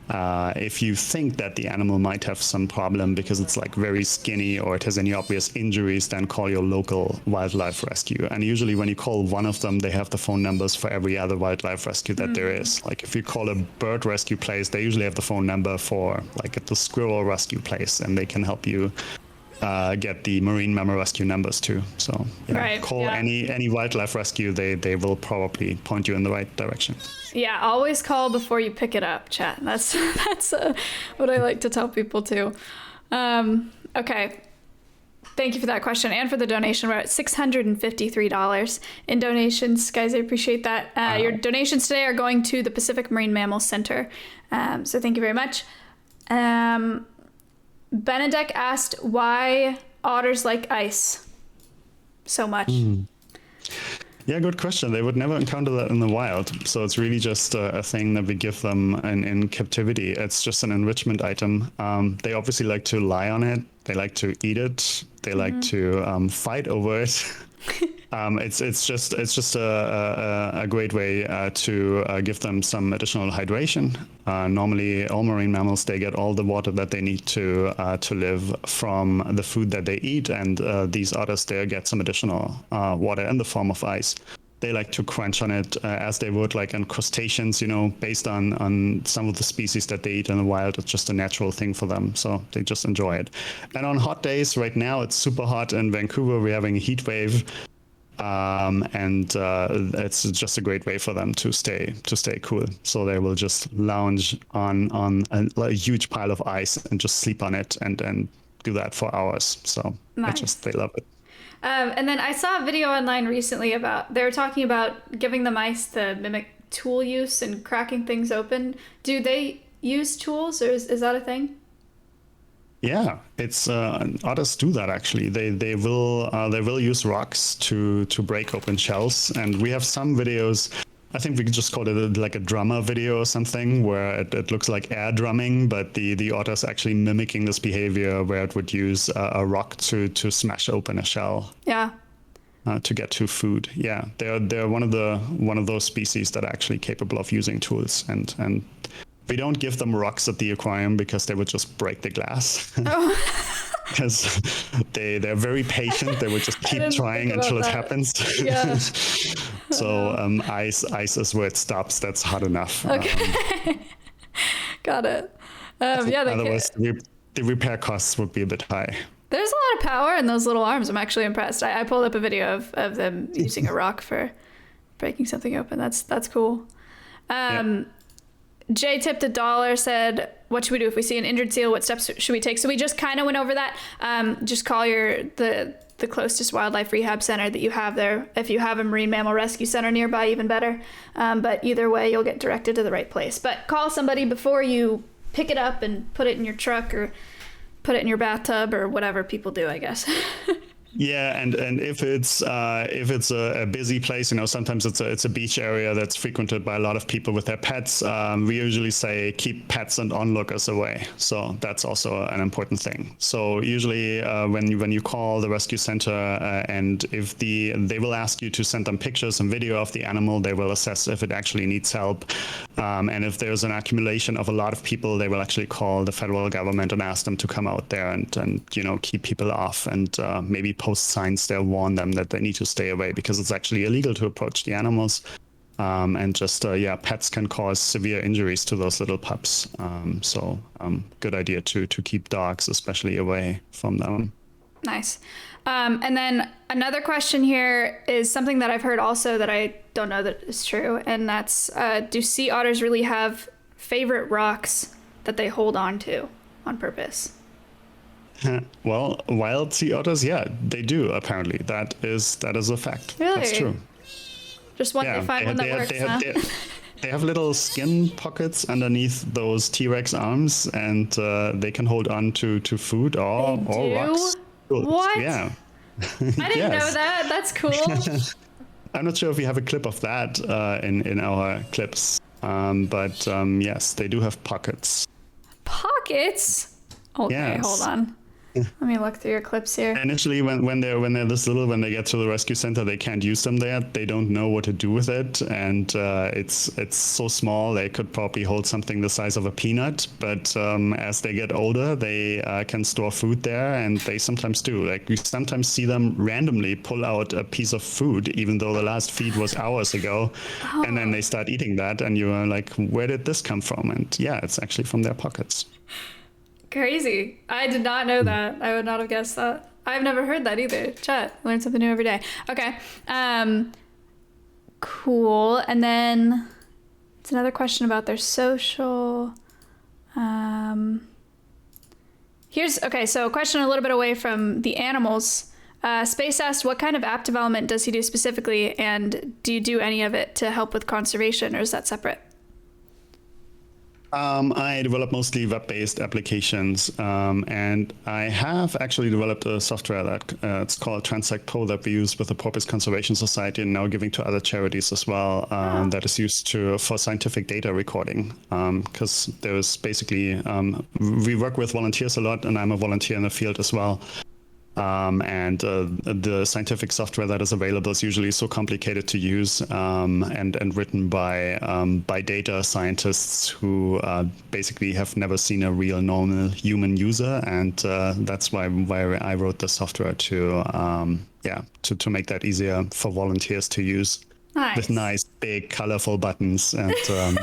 If you think that the animal might have some problem because it's like very skinny or it has any obvious injuries, then call your local wildlife rescue. And usually when you call one of them, they have the phone numbers for every other wildlife rescue that there is. Like if you call a bird rescue place, they usually have the phone number for like the squirrel rescue place, and they can help you get the marine mammal rescue numbers too. So call any wildlife rescue. They will probably point you in the right direction. Yeah, always call before you pick it up, chat. That's what I like to tell people too. Okay. Thank you for that question and for the donation. We're at $653 in donations. Guys, I appreciate that. Your donations today are going to the Pacific Marine Mammal Center. So thank you very much. Benedek asked why otters like ice so much. Yeah, good question. They would never encounter that in the wild. So it's really just a thing that we give them in captivity. It's just an enrichment item. They obviously like to lie on it. They like to eat it. They like to fight over it. It's just a great way to give them some additional hydration. Normally, all marine mammals, they get all the water that they need to live from the food that they eat, and these otters there get some additional water in the form of ice. They like to crunch on it as they would like on crustaceans, based on some of the species that they eat in the wild. It's just a natural thing for them, so they just enjoy it. And on hot days, right now it's super hot in Vancouver. We're having a heat wave. And it's just a great way for them to stay cool. So they will just lounge on a huge pile of ice and just sleep on it and do that for hours. So nice. They love it. And then I saw a video online recently they were talking about giving them ice to mimic tool use and cracking things open. Do they use tools, or is that a thing? Yeah, it's otters do that actually. They will use rocks to break open shells, and we have some videos I think we could just call it like a drummer video or something, where it looks like air drumming, but the otter's actually mimicking this behavior where it would use a rock to smash open a shell. Yeah. To get to food. Yeah, they're one of those species that are actually capable of using tools, and we don't give them rocks at the aquarium because they would just break the glass. Oh. Because they're very patient. They would just keep trying until it happens. Yeah. So ice is where it stops. That's hot enough. Okay. Got it. Otherwise, the repair costs would be a bit high. There's a lot of power in those little arms. I'm actually impressed. I pulled up a video of them using a rock for breaking something open. That's cool. Jay tipped $1, said, what should we do if we see an injured seal? What steps should we take? So we just kind of went over that. Just call the closest wildlife rehab center that you have there. If you have a marine mammal rescue center nearby, even better. But either way, you'll get directed to the right place. But call somebody before you pick it up and put it in your truck or put it in your bathtub or whatever people do, I guess. Yeah, and if it's a busy place, sometimes it's a beach area that's frequented by a lot of people with their pets. We usually say keep pets and onlookers away. So that's also an important thing. So usually when you call the rescue center and if they will ask you to send them pictures and video of the animal, they will assess if it actually needs help. And if there's an accumulation of a lot of people, they will actually call the federal government and ask them to come out there and keep people off and maybe post signs there, warn them that they need to stay away because it's actually illegal to approach the animals. And just, pets can cause severe injuries to those little pups. So good idea to keep dogs especially away from them. Nice. And then another question here is something that I've heard also that I don't know that is true. And that's, do sea otters really have favorite rocks that they hold on to on purpose? Well, wild sea otters, yeah, they do, apparently. That is a fact. Really? That's true. Just one, they find one that works, They have little skin pockets underneath those T-Rex arms, and they can hold on to food or rocks. What? Yeah. I didn't know that. That's cool. I'm not sure if we have a clip of that in our clips, but yes, they do have pockets. Pockets? Okay, yes. Hold on. Let me look through your clips here. Initially, when they're this little, when they get to the rescue center, they can't use them there. They don't know what to do with it, and it's so small they could probably hold something the size of a peanut. But as they get older, they can store food there, and they sometimes do. Like we sometimes see them randomly pull out a piece of food, even though the last feed was hours ago, and then they start eating that, and you're like, where did this come from? And yeah, it's actually from their pockets. Crazy. I did not know that. I would not have guessed that. I've never heard that either. Chat. Learn something new every day. Okay. Cool. And then it's another question about their social. So a question a little bit away from the animals. Space asked, what kind of app development does he do specifically? And do you do any of it to help with conservation, or is that separate? I develop mostly web-based applications, and I have actually developed a software that it's called Transect Pro that we use with the Porpoise Conservation Society and now giving to other charities as well. That is used for scientific data recording, because there's basically we work with volunteers a lot, and I'm a volunteer in the field as well. And the scientific software that is available is usually so complicated to use and written by data scientists who basically have never seen a real normal human user, and that's why I wrote the software to make that easier for volunteers to use. Nice. With nice, big, colorful buttons and an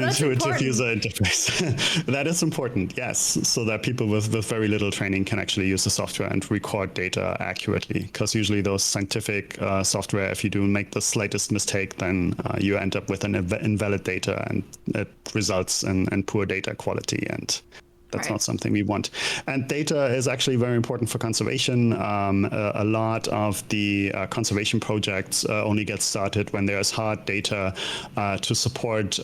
intuitive user interface. That is important, yes, so that people with very little training can actually use the software and record data accurately. Because usually those scientific software, if you do make the slightest mistake, then you end up with an invalid data, and it results in poor data quality. And That's not something we want. And data is actually very important for conservation. A lot of the conservation projects only get started when there's hard data to support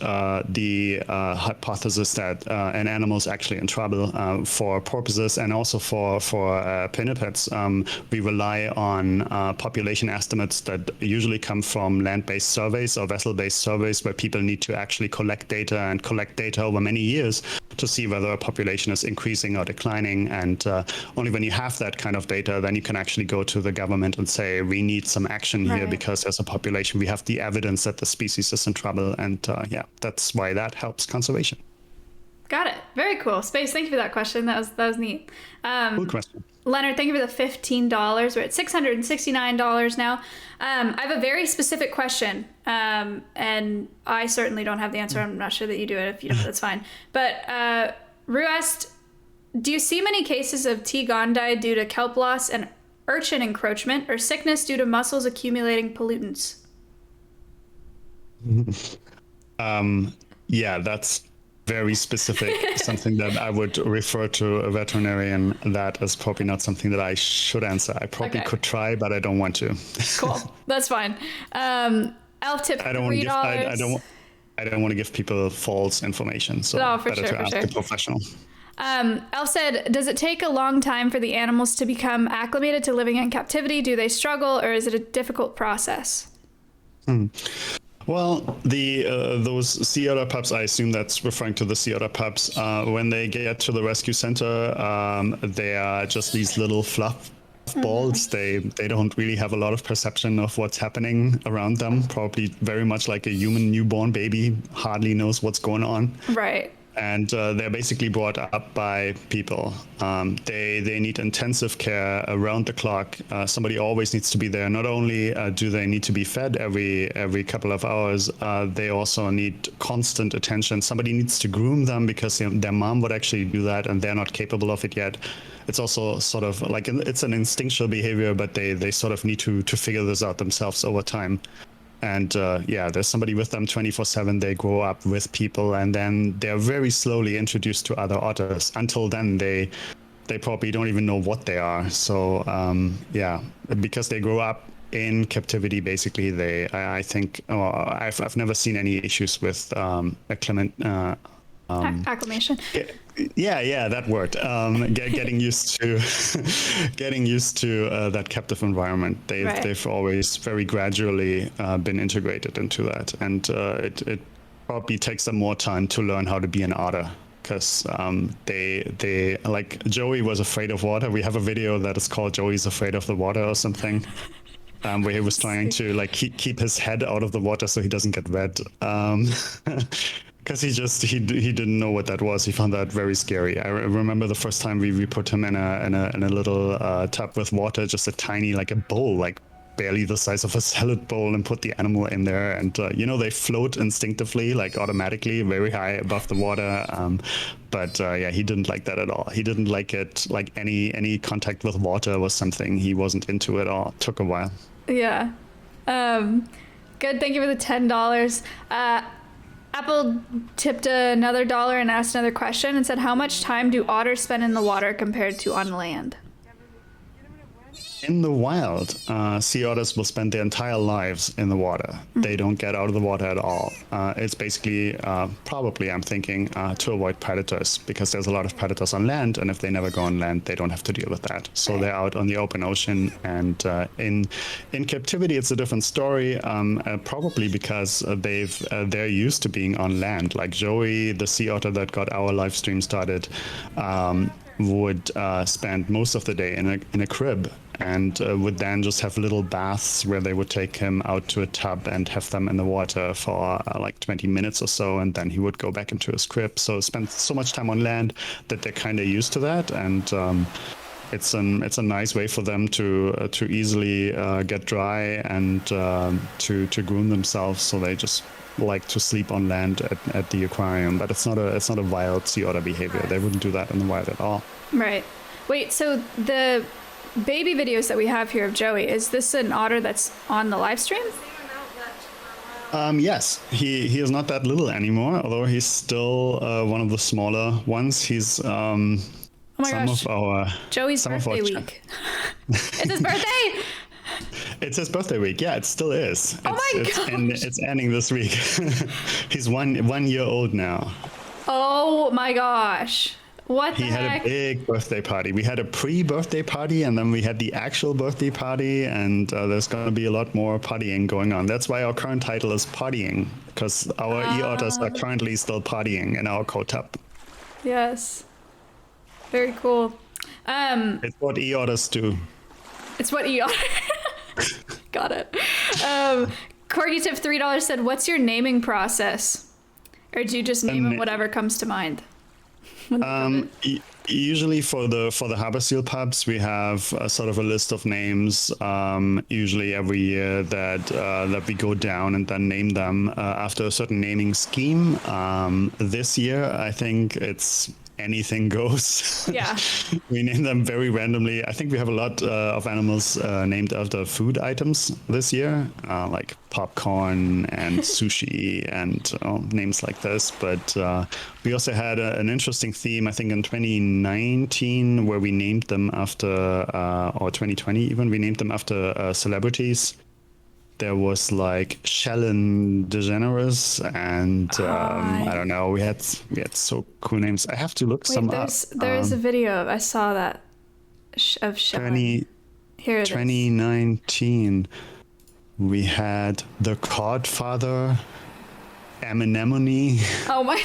the hypothesis that an animal is actually in trouble for porpoises and also for pinnipeds. We rely on population estimates that usually come from land-based surveys or vessel-based surveys where people need to actually collect data over many years to see whether a population is increasing or declining. And only when you have that kind of data, then you can actually go to the government and say, we need some action here because as a population, we have the evidence that the species is in trouble. And that's why that helps conservation. Got it. Very cool. Space, thank you for that question. That was neat. Cool question. Leonard, thank you for the $15. We're at $669 now. I have a very specific question, and I certainly don't have the answer. I'm not sure that you do it. If you don't, that's fine. But Rue asked, do you see many cases of T. gondii due to kelp loss and urchin encroachment or sickness due to mussels accumulating pollutants? Yeah, that's very specific, something that I would refer to a veterinarian. That is probably not something that I should answer. I probably could try, but I don't want to. Cool. That's fine. Elf tip, $3. I don't want to give people false information. So better to ask a professional. Elf said, does it take a long time for the animals to become acclimated to living in captivity? Do they struggle, or is it a difficult process? Well, those sea otter pups, I assume that's referring to the sea otter pups. When they get to the rescue center, they are just these little fluff balls. They don't really have a lot of perception of what's happening around them. Probably very much like a human newborn baby, hardly knows what's going on. Right. And they're basically brought up by people. They need intensive care around the clock. Somebody always needs to be there. Not only do they need to be fed every couple of hours, they also need constant attention. Somebody needs to groom them because their mom would actually do that, and they're not capable of it yet. It's also sort of like it's an instinctual behavior, but they sort of need to figure this out themselves over time. And there's somebody with them 24/7. They grow up with people, and then they're very slowly introduced to other otters. Until then, they probably don't even know what they are. So because they grow up in captivity, basically, I think I've never seen any issues with acclimation. Yeah, that word. Getting used to that captive environment. They've always very gradually been integrated into that, and it probably takes them more time to learn how to be an otter. Because they like Joey was afraid of water. We have a video that is called "Joey's Afraid of the Water" or something. Where he was trying to like keep his head out of the water so he doesn't get wet. Because he didn't know what that was. He found that very scary. I remember the first time we put him in a little tub with water, just a tiny, like a bowl, like barely the size of a salad bowl, and put the animal in there. And they float instinctively, like automatically, very high above the water. But he didn't like that at all. He didn't like it. Like any contact with water was something he wasn't into at all. It took a while. Yeah. Good. Thank you for the $10. Apple tipped another $1 and asked another question and said, how much time do otters spend in the water compared to on land? In the wild, sea otters will spend their entire lives in the water. Mm-hmm. They don't get out of the water at all. It's basically, probably, I'm thinking, to avoid predators, because there's a lot of predators on land, and if they never go on land, they don't have to deal with that. So they're out on the open ocean, and in captivity, it's a different story, probably because they're used to being on land. Like Joey, the sea otter that got our live stream started, would spend most of the day in a crib, and would then just have little baths where they would take him out to a tub and have them in the water for like 20 minutes or so, and then he would go back into his crib. So spend so much time on land that they're kind of used to that, and it's a nice way for them to easily get dry and to groom themselves. So they just like to sleep on land at the aquarium, but it's not a wild sea otter behavior. They wouldn't do that in the wild at all. Right. Wait, so the baby videos that we have here of Joey, is this an otter that's on the live stream? Yes, he is not that little anymore, although he's still one of the smaller ones. He's Oh my some gosh. of our Joey's some of our birthday week. It's his birthday. It's his birthday week. Yeah, it still is. Oh my gosh. It's ending this week. He's 1 year old now. Oh my gosh. What the He heck? had a big birthday party. We had a pre-birthday party, and then we had the actual birthday party, and there's going to be a lot more partying going on. That's why our current title is Partying, because our e-otters are currently still partying in our coat tub. Yes. Very cool. It's what e-otters do. It's what you got it. Corgi Tip $3 said, "What's your naming process?" Or do you just name them whatever comes to mind? Usually for the harbor seal pups, we have sort of a list of names. Usually every year that we go down and then name them after a certain naming scheme. This year, I think it's anything goes. Yeah. We name them very randomly. I think we have a lot of animals named after food items this year, like popcorn and sushi and names like this. But we also had an interesting theme, I think, in 2019, where we named them after, or 2020 even, we named them after celebrities. There was like Ellen DeGeneres and I don't know. We had so cool names. I have to look some up. There's a video. I saw that of Ellen. Here it 2019. We had The Codfather, Anemone. Oh my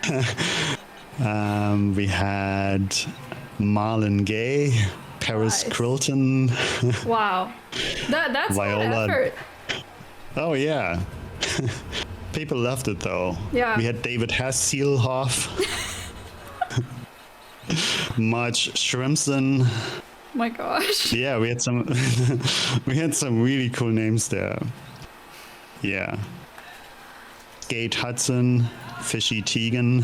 god. We had Marlon Gaye, Paris Quilton. Wow. That's a lot of effort. Oh, yeah. People loved it, though. Yeah. We had David Hasselhoff, Marge Shrimpson. Oh my gosh. Yeah, we had some really cool names there. Yeah. Skate Hudson, Fishy Teagan,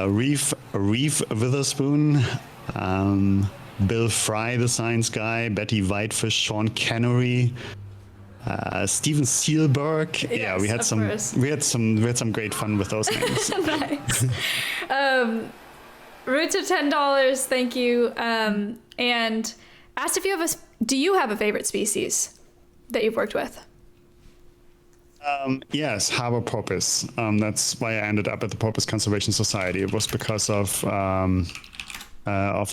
Reef Witherspoon, Bill Fry, the science guy, Betty Whitefish, Sean Cannery, Steven Spielberg. Yes, yeah, we had some great fun with those names. Nice. Roots of $10, thank you. And asked if do you have a favorite species that you've worked with? Yes, harbor porpoise. That's why I ended up at the Porpoise Conservation Society. It was because of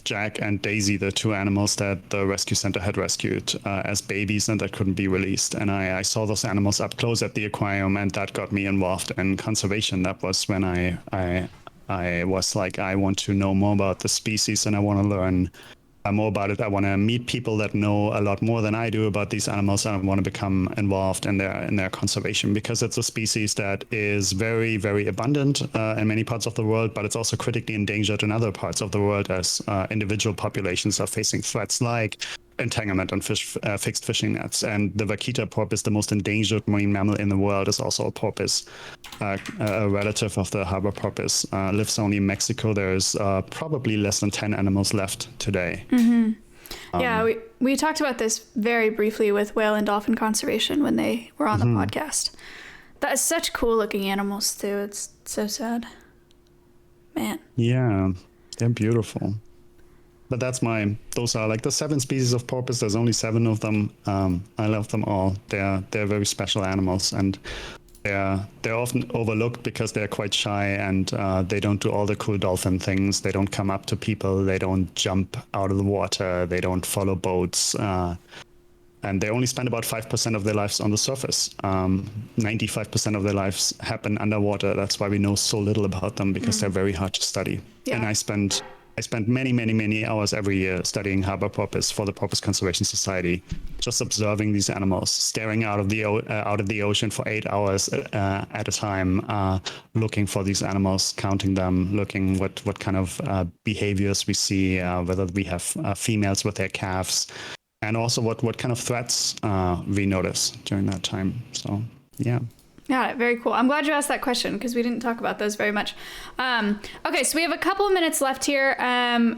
Jack and Daisy, the two animals that the rescue center had rescued as babies and that couldn't be released. And I saw those animals up close at the aquarium, and that got me involved in conservation. That was when I was like, I want to know more about the species and I want to learn more about it. I want to meet people that know a lot more than I do about these animals, and I want to become involved in their conservation, because it's a species that is very, very abundant in many parts of the world, but it's also critically endangered in other parts of the world as individual populations are facing threats like entanglement on fixed fishing nets. And the vaquita porpoise, the most endangered marine mammal in the world, is also a porpoise, a relative of the harbor porpoise. Lives only in Mexico. There's probably less than 10 animals left today. Mm-hmm. Yeah, we talked about this very briefly with whale and dolphin conservation when they were on the podcast. That is such cool looking animals too. It's so sad. Man. Yeah, they're beautiful. But those are like the 7 species of porpoise. There's only 7 of them. I love them all. They're very special animals, and they're often overlooked because they're quite shy, and they don't do all the cool dolphin things. They don't come up to people. They don't jump out of the water. They don't follow boats. And they only spend about 5% of their lives on the surface. 95% of their lives happen underwater. That's why we know so little about them, because they're very hard to study. Yeah. And I spend many, many, many hours every year studying harbor porpoise for the Porpoise Conservation Society, just observing these animals, staring out of the ocean for 8 hours at a time, looking for these animals, counting them, looking what kind of behaviors we see, whether we have females with their calves, and also what kind of threats we notice during that time. So, yeah. Got it. Very cool. I'm glad you asked that question because we didn't talk about those very much. Okay, so we have a couple of minutes left here.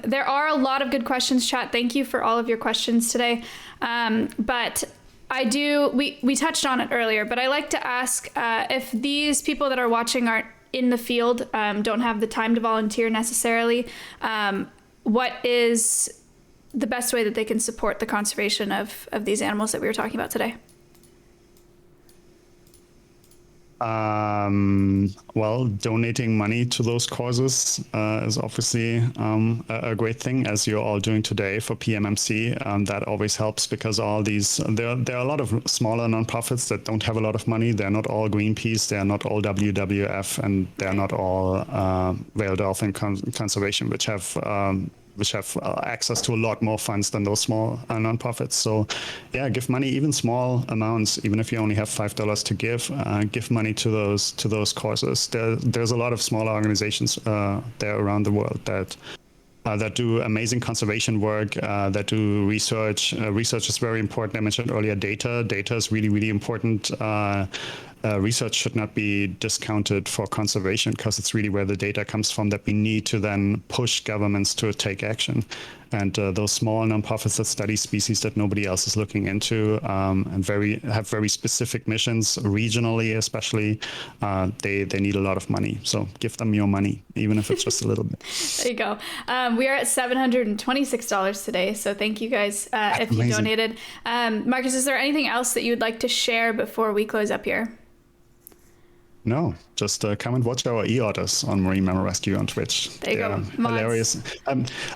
There are a lot of good questions, chat. Thank you for all of your questions today. But we touched on it earlier, but I like to ask if these people that are watching aren't in the field, don't have the time to volunteer necessarily, what is the best way that they can support the conservation of these animals that we were talking about today? Well, donating money to those causes is obviously a great thing, as you're all doing today for PMMC. That always helps, because all these there are a lot of smaller nonprofits that don't have a lot of money. They're not all Greenpeace, they're not all WWF, and they're not all Whale Dolphin Conservation, which have access to a lot more funds than those small nonprofits. So yeah, give money, even small amounts, even if you only have $5 to give money to those causes. There's a lot of smaller organizations there around the world that do amazing conservation work, that do research. Research is very important. I mentioned earlier data. Data is really, really important. Research should not be discounted for conservation, because it's really where the data comes from that we need to then push governments to take action. And those small nonprofits that study species that nobody else is looking into, and have very specific missions regionally, especially, they need a lot of money. So give them your money, even if it's just a little bit. There you go. We are at $726 today. So thank you guys if you donated. Marcus, is there anything else that you would like to share before we close up here? No, just come and watch our e-otters on Marine Mammal Rescue on Twitch. There you go. Hilarious.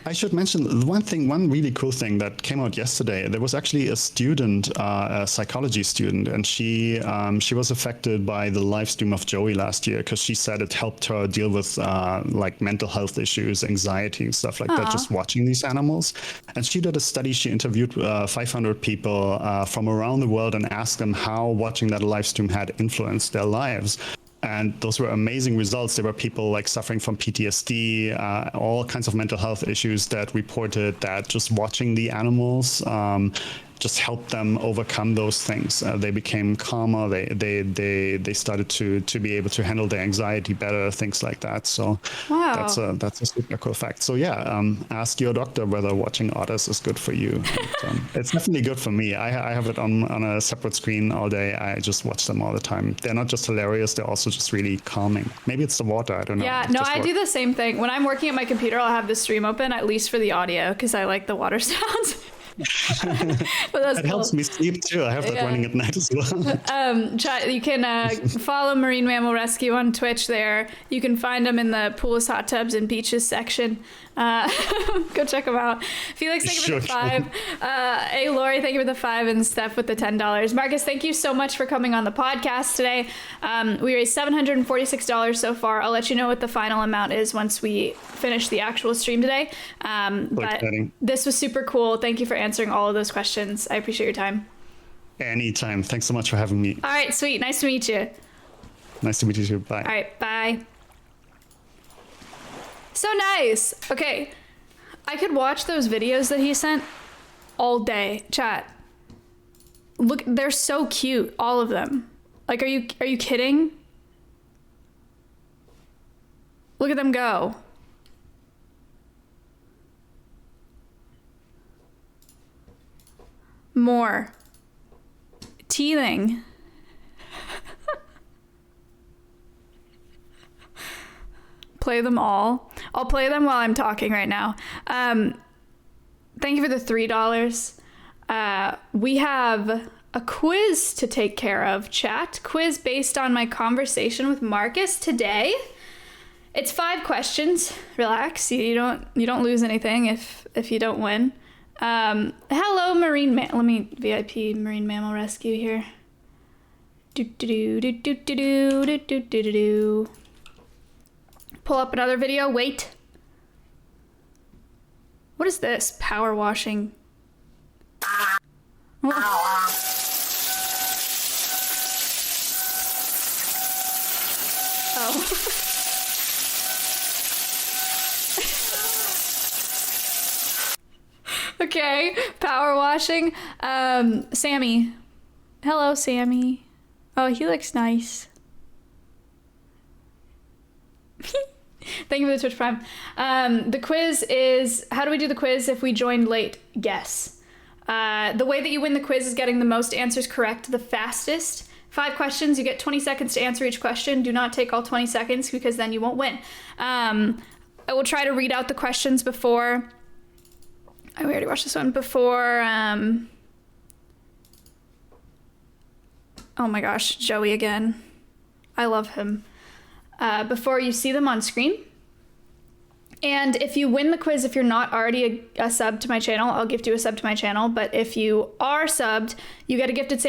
I should mention one really cool thing that came out yesterday. There was actually a student, a psychology student, and she was affected by the live stream of Joey last year, because she said it helped her deal with like mental health issues, anxiety, and stuff like that, just watching these animals. And she did a study. She interviewed 500 people from around the world and asked them how watching that live stream had influenced their lives. And those were amazing results. There were people like suffering from PTSD, all kinds of mental health issues that reported that just watching the animals just helped them overcome those things. They became calmer. They started to be able to handle their anxiety better, things like that. So wow. That's a super cool fact. So yeah, ask your doctor whether watching otters is good for you. But, it's definitely good for me. I have it on a separate screen all day. I just watch them all the time. They're not just hilarious, they're also just really calming. Maybe it's the water, I don't know. Yeah, no, I do the same thing. When I'm working at my computer, I'll have the stream open, at least for the audio, because I like the water sounds. But that's it helps me sleep too. I have that running at night as well. Chat, you can follow Marine Mammal Rescue on Twitch there. You can find them in the pools, hot tubs, and beaches section. Go check them out. Felix, thank you for the 5. Hey, Lori, thank you for the 5, and Steph with the $10. Marcus, thank you so much for coming on the podcast today. We raised $746 so far. I'll let you know what the final amount is once we finish the actual stream today. But this was super cool. Thank you for answering all of those questions. I appreciate your time. Anytime. Thanks so much for having me. All right, sweet. Nice to meet you. Nice to meet you too. Bye. All right, bye. So nice. Okay, I could watch those videos that he sent all day. Chat, look, they're so cute, all of them. Like, are you kidding? Look at them go. More. Teething. Play them all. I'll play them while I'm talking right now. Thank you for the $3. We have a quiz to take care of, chat. Quiz based on my conversation with Marcus today. It's 5 questions. Relax. You don't lose anything if you don't win. Hello, let me VIP Marine Mammal Rescue here. Pull up another video. Wait. What is this? Power washing. Oh. Okay, power washing. Sammy. Hello, Sammy. Oh, he looks nice. Thank you for the Twitch Prime. The quiz is, how do we do the quiz if we joined late? Guess. The way that you win the quiz is getting the most answers correct the fastest. 5 questions, you get 20 seconds to answer each question. Do not take all 20 seconds because then you won't win. I will try to read out the questions before. We already watched this one before. Oh my gosh, Joey again. I love him. Before you see them on screen. And if you win the quiz, if you're not already a sub to my channel, I'll gift you a sub to my channel. But if you are subbed, you get a gifted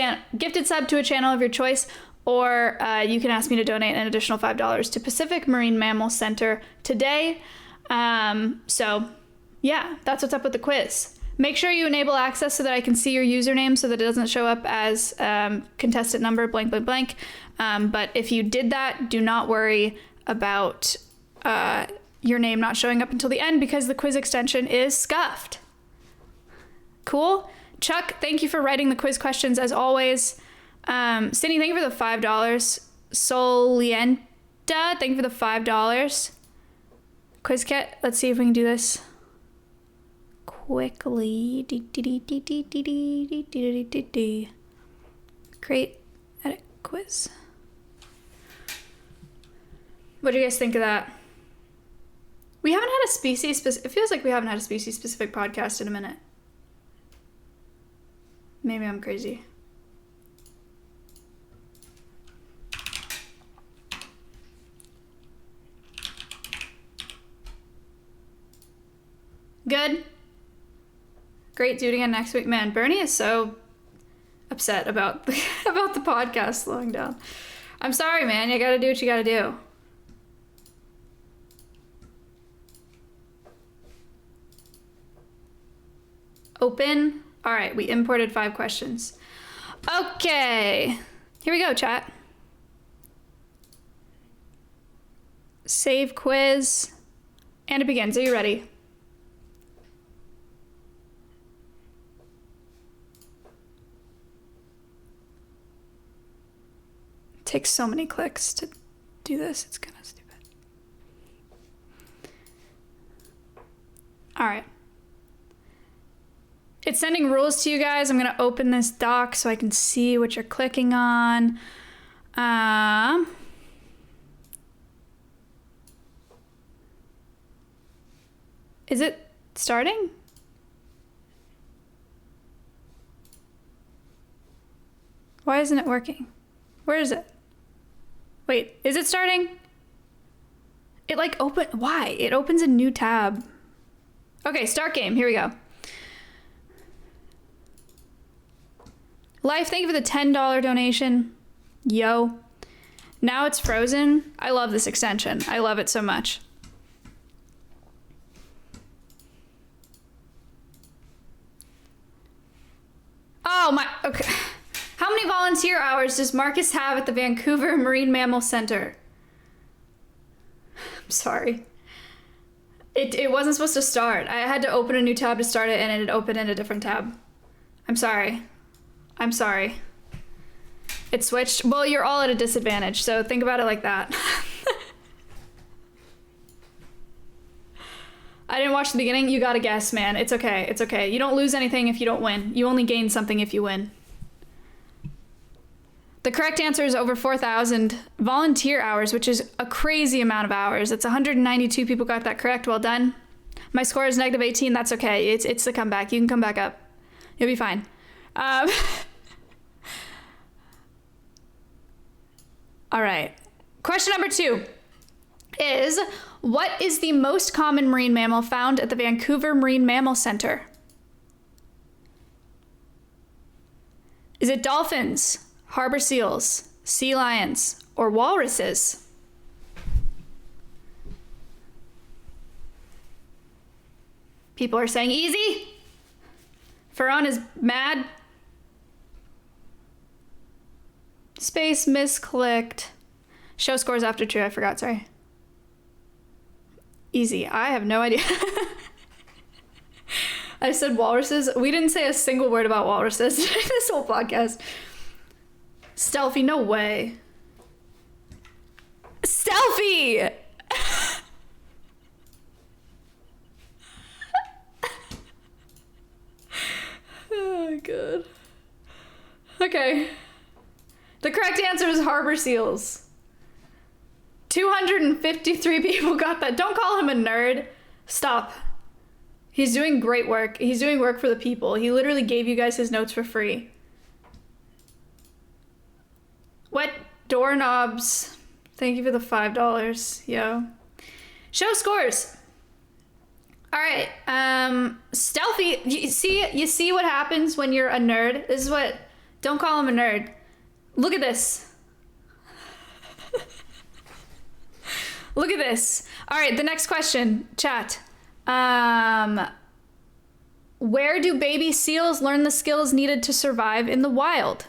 sub to a channel of your choice, or you can ask me to donate an additional $5 to Pacific Marine Mammal Center today. So yeah, that's what's up with the quiz. Make sure you enable access so that I can see your username so that it doesn't show up as contestant number blank blank blank. But if you did that, do not worry about your name not showing up until the end because the quiz extension is scuffed. Cool? Chuck, thank you for writing the quiz questions as always. Sydney, thank you for the $5. Solienta, thank you for the $5. Quiz kit, let's see if we can do this quickly. Create, edit, quiz. What do you guys think of that? We haven't had a species specific, it feels like we haven't had a species specific podcast in a minute. Maybe I'm crazy. Good. Great, do it again next week. Man, Bernie is so upset about the, about the podcast slowing down. I'm sorry, man. You gotta do what you gotta do. Open. All right, we imported 5 questions. Okay, here we go, chat. Save quiz. And it begins. Are you ready? It takes so many clicks to do this. It's kind of stupid. All right. It's sending rules to you guys. I'm going to open this doc so I can see what you're clicking on. Is it starting? Why isn't it working? Where is it? Wait, is it starting? It like why? It opens a new tab. Okay, start game. Here we go. Life, thank you for the $10 donation. Yo. Now it's frozen. I love this extension. I love it so much. Oh my, okay. How many volunteer hours does Marcus have at the Vancouver Marine Mammal Center? I'm sorry. It wasn't supposed to start. I had to open a new tab to start it and it opened in a different tab. I'm sorry. I'm sorry. It switched. Well, you're all at a disadvantage, so think about it like that. I didn't watch the beginning. You gotta guess, man. It's okay. It's okay. You don't lose anything if you don't win. You only gain something if you win. The correct answer is over 4,000 volunteer hours, which is a crazy amount of hours. It's 192 people got that correct. Well done. My score is -18. That's okay. It's the comeback. You can come back up. You'll be fine. All right. Question number 2 is, what is the most common marine mammal found at the Vancouver Marine Mammal Center? Is it dolphins, harbor seals, sea lions, or walruses? People are saying easy. Ferran is mad. Space misclicked. Show scores after true. I forgot. Sorry. Easy. I have no idea. I said walruses. We didn't say a single word about walruses this whole podcast. Stealthy. No way. Stealthy. my god. Okay. The correct answer was harbor seals. 253 people got that. Don't call him a nerd. Stop. He's doing great work. He's doing work for the people. He literally gave you guys his notes for free. What doorknobs? Thank you for the $5. Yo. Show scores. All right. Stealthy. You see what happens when you're a nerd? This is what. Don't call him a nerd. Look at this. Look at this. All right. The next question, chat. Where do baby seals learn the skills needed to survive in the wild?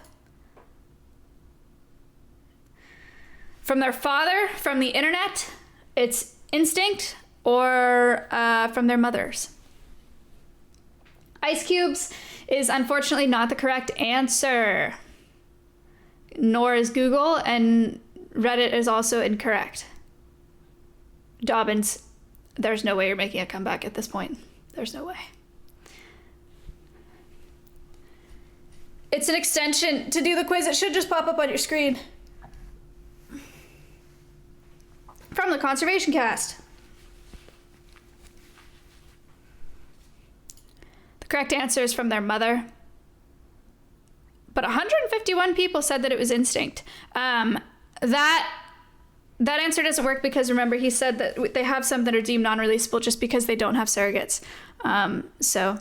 From their father, from the internet, it's instinct, or from their mothers. Ice cubes is unfortunately not the correct answer. Nor is Google, and Reddit is also incorrect. Dobbins, there's no way you're making a comeback at this point. There's no way. It's an extension to do the quiz. It should just pop up on your screen. From the Conservation Cast. The correct answer is from their mother. But 151 people said that it was instinct. That answer doesn't work because, remember, he said that they have some that are deemed non-releasable just because they don't have surrogates. So